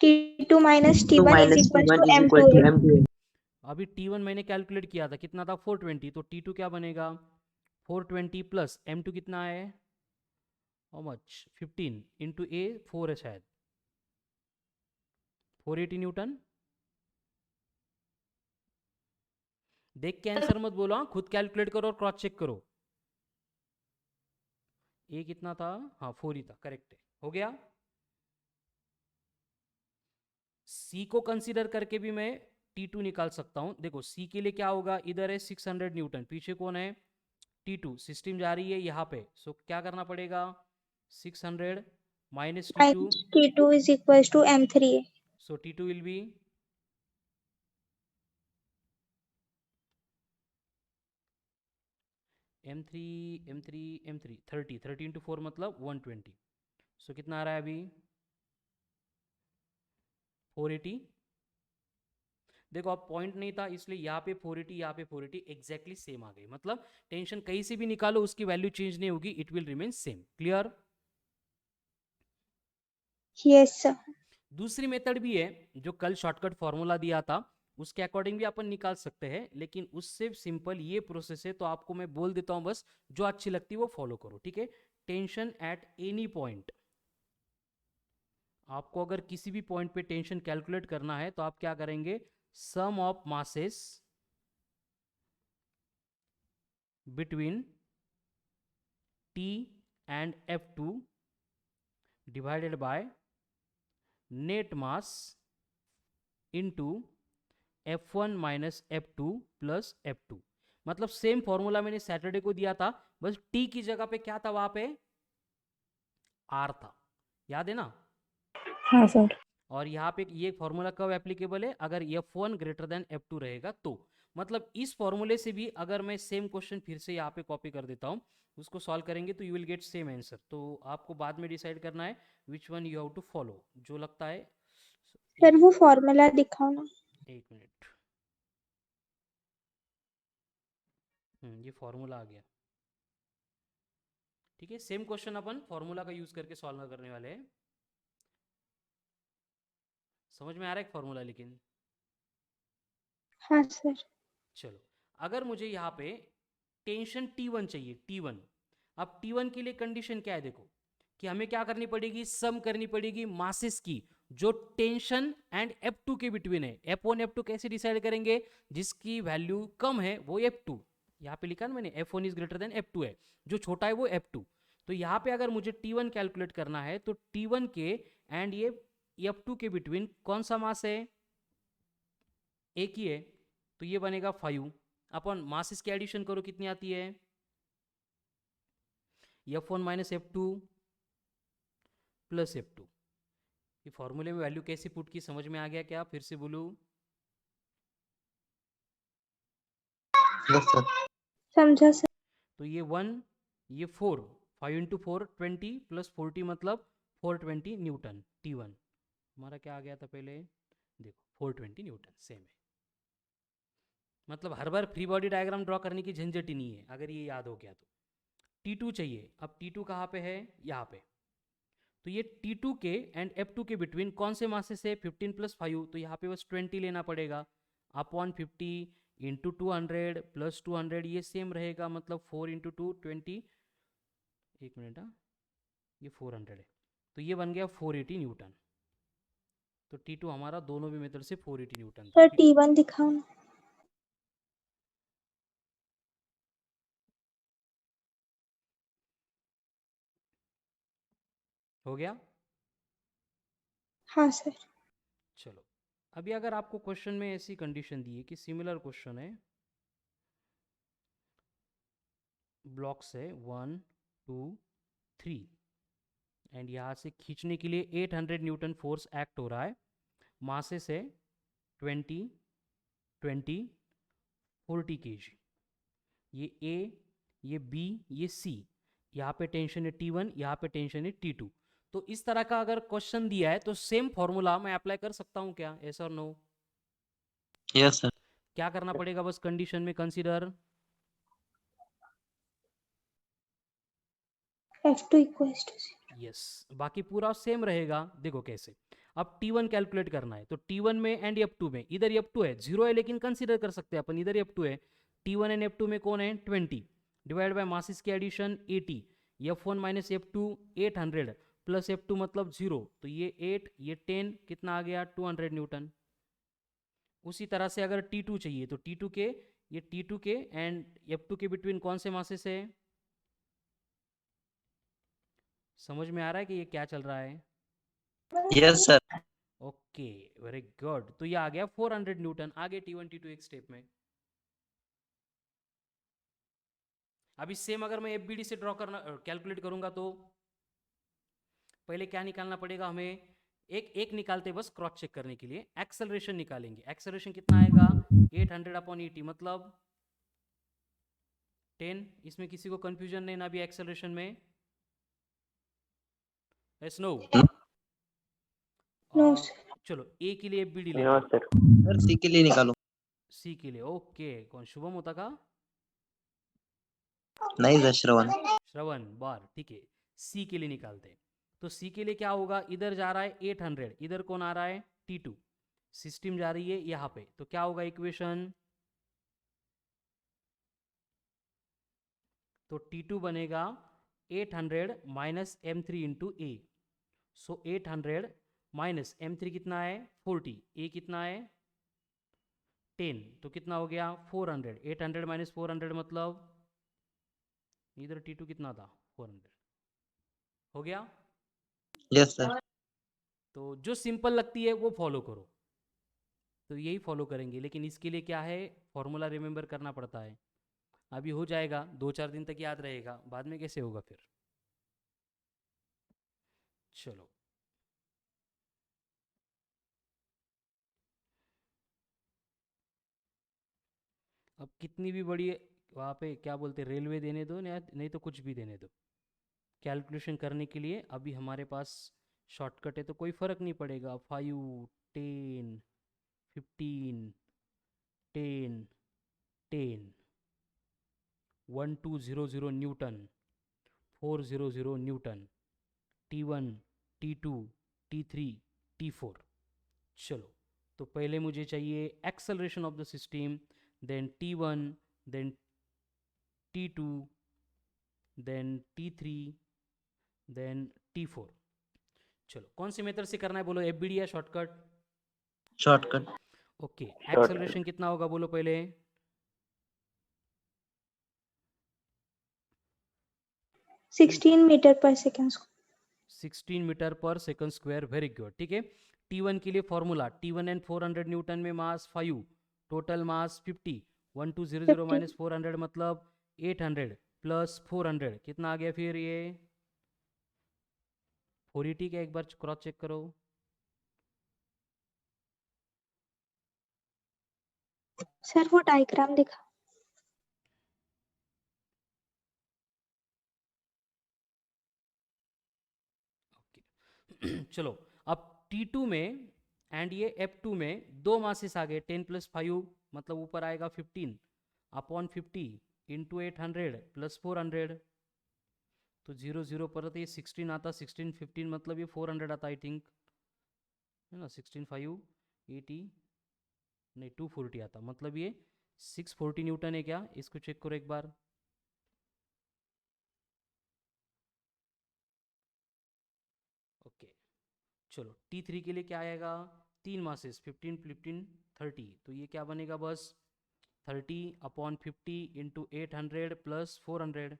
T2 minus 2 T1 is minus equal T1 to is equal to M2A। M2A. अभी T1 मैंने कैलकुलेट किया था कितना था 420, तो T2 क्या बनेगा 420 प्लस M2 कितना है, हाउ मच 15 इंटू ए 4 है शायद, 480 न्यूटन। देख के आंसर मत बोलो, हाँ खुद कैलकुलेट करो और क्रॉस चेक करो। ए कितना था, हाँ 4 ही था, करेक्ट है, हो गया। सी को कंसीडर करके भी मैं T2 निकाल सकता हूं। देखो सी के लिए क्या होगा, इधर है 600 न्यूटन, पीछे कौन है T2, सिस्टम जा रही है यहाँ पे, सो क्या करना पड़ेगा 600 minus T2, T2 is equal to M3A। So T2 will be M3 M3 M3 30 into 4 मतलब 120, सो कितना आ रहा है अभी 480। देखो अब पॉइंट नहीं था इसलिए यहाँ पे 480 यहाँ पे 480 एग्जैक्टली सेम आ गई, मतलब टेंशन कहीं से भी निकालो उसकी वैल्यू चेंज नहीं होगी, it will remain same. Clear? Yes sir. दूसरी मेथड भी है, जो कल शॉर्टकट फॉर्मूला दिया था उसके अकॉर्डिंग भी अपन निकाल सकते हैं, लेकिन उससे सिंपल ये प्रोसेस है, तो आपको मैं बोल देता हूं, बस जो अच्छी लगती है वो फॉलो करो, ठीक है। टेंशन एट एनी पॉइंट, आपको अगर किसी भी पॉइंट पे टेंशन कैलकुलेट करना है तो आप क्या करेंगे, sum of masses between T and F2 divided by net mass into F1 minus F2 plus F2। मतलब सेम फॉर्मूला मैंने सैटरडे को दिया था, बस T की जगह पे क्या था, वहां पे R था, याद है ना। हाँ सर। और यहाँ पे ये फॉर्मूला कब एप्लीकेबल है, अगर F1 ग्रेटर देन F2 रहेगा तो। मतलब इस फॉर्मूले से भी अगर मैं सेम क्वेश्चन फिर से यहाँ पे कॉपी कर देता हूँ, उसको सॉल्व करेंगे तो you will get same answer. तो आपको बाद में डिसाइड करना है which one you have to follow, जो लगता है। सर वो फॉर्मूला दिखाओ ना। एक मिनट, ये फॉर्मूला आ गया। ठीक है, सेम क्वेश्चन अपन फॉर्मूला का यूज करके सॉल्व करने वाले हैं। समझ में आ रहा है फॉर्मूला लेकिन? हाँ सर। चलो, अगर मुझे यहाँ पे टेंशन T1 चाहिए, T1। अब T1 के लिए कंडीशन क्या है, देखो कि हमें क्या करनी पड़ेगी, सम करनी पड़ेगी मासेस की जो टेंशन एंड F2 के बिटवीन है। F1 F2 कैसे डिसाइड करेंगे, जिसकी वैल्यू कम है वो F2, यहाँ पे लिखा ना मैंने, F1 is greater than F2 है, जो छोटा है वो F2। तो यहाँ पे अगर मुझे T1 कैलकुलेट करना है तो T1 के एंड ये F2 के बिटवीन कौन सा मास है, एक ही है, तो ये बनेगा 5। अपन मासेस की एडिशन करो, कितनी आती है, F1 minus F2 plus F2। ये फॉर्मूले में वैल्यू कैसे पुट की, समझ में आ गया क्या, फिर से बोलूं? Yes sir. समझा सर। तो ये 1, ये 4, 5 इंटू 4 20 प्लस 40 मतलब 420 न्यूटन। T1 हमारा क्या आ गया था पहले, देखो 420 न्यूटन, सेम है। मतलब हर बार फ्री बॉडी डायग्राम ड्रॉ करने की झंझट ही नहीं है, अगर ये याद हो गया तो। T2 चाहिए, अब T2 कहाँ पे है, यहाँ पे। तो ये T2 के एंड F2 के बिटवीन कौन से मासेस है, 15 प्लस 5, तो यहाँ पे बस 20 लेना पड़ेगा। अपॉन 50 इंटू 200 प्लस 200, ये सेम रहेगा, मतलब 4 इंटू 2 20। एक मिनट, हाँ ये 400 है, तो ये बन गया 480 न्यूटन। तो T2 हमारा दोनों भी मेथड से 480 न्यूटन था। सर T1 दिखाओ ना। हो गया। हाँ सर। चलो, अभी अगर आपको क्वेश्चन में ऐसी कंडीशन दी है कि सिमिलर क्वेश्चन है, ब्लॉक्स है 1 2 3, एंड यहाँ से खींचने के लिए 800 न्यूटन फोर्स एक्ट हो रहा है, मासेस है 20 20 40 kg। ये A, ये B, ये C, यहाँ पे टेंशन है T1, यहाँ पे टेंशन है T2। तो इस तरह का अगर क्वेश्चन दिया है तो सेम फॉर्मूला मैं अप्लाई कर सकता हूँ क्या, यस और नो? Yes sir. क्या करना पड़ेगा, बस कंडीशन में consider F2 equals to 0। Yes, बाकी पूरा सेम रहेगा। देखो कैसे, अब T1 कैलकुलेट करना है तो T1 में एंड F2 में, इधर F2 है, जीरो है लेकिन कंसीडर कर सकते हैं अपन, इधर F2 है। T1 एंड F2 में कौन है, 20 डिवाइड बाय मासेस की addition 80, F1 minus F2 800 plus F2 मतलब 0, तो ये 8 ये 10 कितना आ गया, 200 न्यूटन। उसी तरह से अगर T2 चाहिए तो T2 के, ये T2 के एंड F2 के बिटवीन कौन से मासेस है, समझ में आ रहा है कि ये क्या चल रहा है? Yes sir. Okay, very good. तो ये आ गया 400 न्यूटन। आगे T1 T2 एक स्टेप में। अभी सेम अगर मैं FBD से ड्रॉ करना कैलकुलेट करूंगा तो पहले क्या निकालना पड़ेगा हमें, एक एक निकालते बस क्रॉस चेक करने के लिए, एक्सेलरेशन निकालेंगे। एक्सेलरेशन कितना आएगा, 800 अपॉन 80 मतलब 10। इसमें किसी को कंफ्यूजन नहीं ना भी एक्सेलरेशन में, यस नो? No sir. चलो ए के लिए FBD नो लेते हैं, सर। सर सी के लिए निकालो। सी के लिए ओके, कौन शुभम होता का, नहीं सर, श्रवण। श्रवण बार, ठीक है। सी के लिए निकालते हैं, तो सी के लिए क्या होगा, इधर जा रहा है 800, इधर कौन आ रहा है, T2, सिस्टम जा रही है यहाँ पे, तो क्या होगा इक्वेशन, तो T2 बनेगा 800 minus M3 into A. So 800 minus M3 कितना है, 40, ए कितना है 10, तो कितना हो गया 400। 800 माइनस 400 मतलब इधर T2 कितना था, 400, हो गया? Yes sir. तो जो सिंपल लगती है वो फॉलो करो, तो यही फॉलो करेंगे, लेकिन इसके लिए क्या है, फॉर्मूला रिमेंबर करना पड़ता है। अभी हो जाएगा, 2-4 दिन तक याद रहेगा, बाद में कैसे होगा फिर। चलो अब कितनी भी बड़ी वहाँ पे क्या बोलते रेलवे देने दो, नहीं तो कुछ भी देने दो, कैलकुलेशन करने के लिए अभी हमारे पास शॉर्टकट है, तो कोई फ़र्क नहीं पड़ेगा। 5, 10, 15, 10, 10, 1200 Newton, 400 Newton, T1, T2, T3, T4। चलो, तो पहले मुझे चाहिए acceleration of the system, then T1, then T2, then T3, then T4। चलो, कौन सी मेथड से करना है बोलो, एफबीडी या शॉर्टकट? शॉर्टकट। ओके, एक्सेलरेशन कितना होगा बोलो पहले? Sixteen metre per second. 16 metre per second square, very good. ठीक है, T1 के लिए फॉर्मूला, T1 एंड 400 न्यूटन में मास 5, टोटल मास 50, 1200 50। माइनस 400 मतलब 800 प्लस 400 कितना आ गया फिर ये 480 का, एक बार क्रॉस चेक करो। सर वो डायग्राम दिखा। ओके चलो, अब T2 में एंड ये F2 में दो मासेस आ गए, 10 प्लस 5 मतलब ऊपर आएगा 15 अपॉन 50 इंटू 800 प्लस 400, तो 0 पर तो ये 16 आता, 16 15 मतलब ये 400 आता आई थिंक, है ना। 16 5 80 नहीं 240 आता, मतलब ये 640 न्यूटन है क्या, इसको चेक करो एक बार। ओके चलो, T3 के लिए क्या आएगा, तीन मासेस 15 15 30, तो ये क्या बनेगा बस 30 अपॉन 50 इंटू 800 प्लस 400,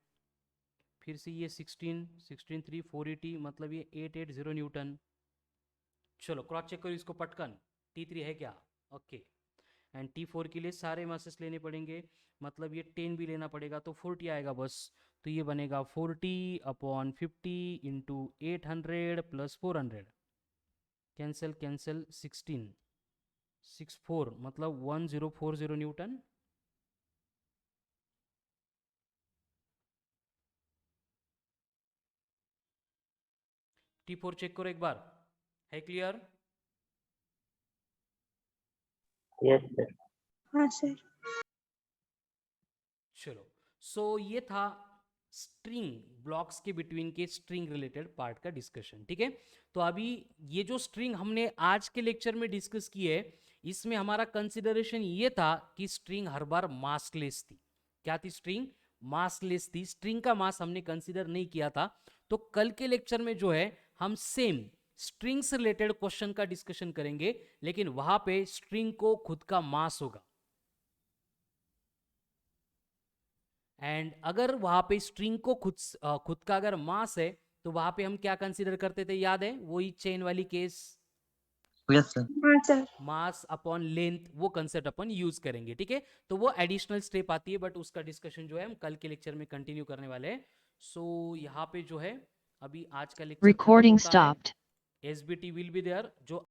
फिर से ये 16 16 3 480 मतलब ये 880 न्यूटन। चलो क्रॉस चेक करो इसको पटकन, T3 है क्या, ओके। एंड T4 के लिए सारे मासेस लेने पड़ेंगे, मतलब ये 10 भी लेना पड़ेगा, तो 40 आएगा बस, तो ये बनेगा 40 upon 50 into 800 plus 400, cancel cancel, 16 64 मतलब 1040 न्यूटन। T4 चेक करो एक बार, है क्लियर? Yes sir. हाँ सर। चलो, सो ये था स्ट्रिंग ब्लॉक्स के बिटवीन के स्ट्रिंग रिलेटेड पार्ट का डिस्कशन। ठीक है, तो अभी ये जो स्ट्रिंग हमने आज के लेक्चर में डिस्कस की है, इसमें हमारा कंसिडरेशन ये था कि स्ट्रिंग हर बार मासलेस थी। क्या थी स्ट्रिंग? मासलेस थी, स्ट्रिंग का मास हमने कंसिडर नहीं किया था। तो कल के लेक्चर में जो है हम सेम स्ट्रिंग से रिलेटेड क्वेश्चन का डिस्कशन करेंगे, लेकिन वहां पे स्ट्रिंग को खुद का मास होगा, एंड अगर वहां पे स्ट्रिंग को खुद का अगर मास है, तो वहां पे हम क्या कंसीडर करते थे, याद है वही चेन वाली केस, यस सर। हाँ सर। मास अपॉन लेंथ, वो कंसेप्ट अपन यूज करेंगे। ठीक है, तो वो एडिशनल स्टेप आती है, बट उसका डिस्कशन जो है हम कल के लेक्चर में कंटिन्यू करने वाले हैं। सो यहाँ पे जो है अभी आज का lecture Recording stopped. SBT will be there, जो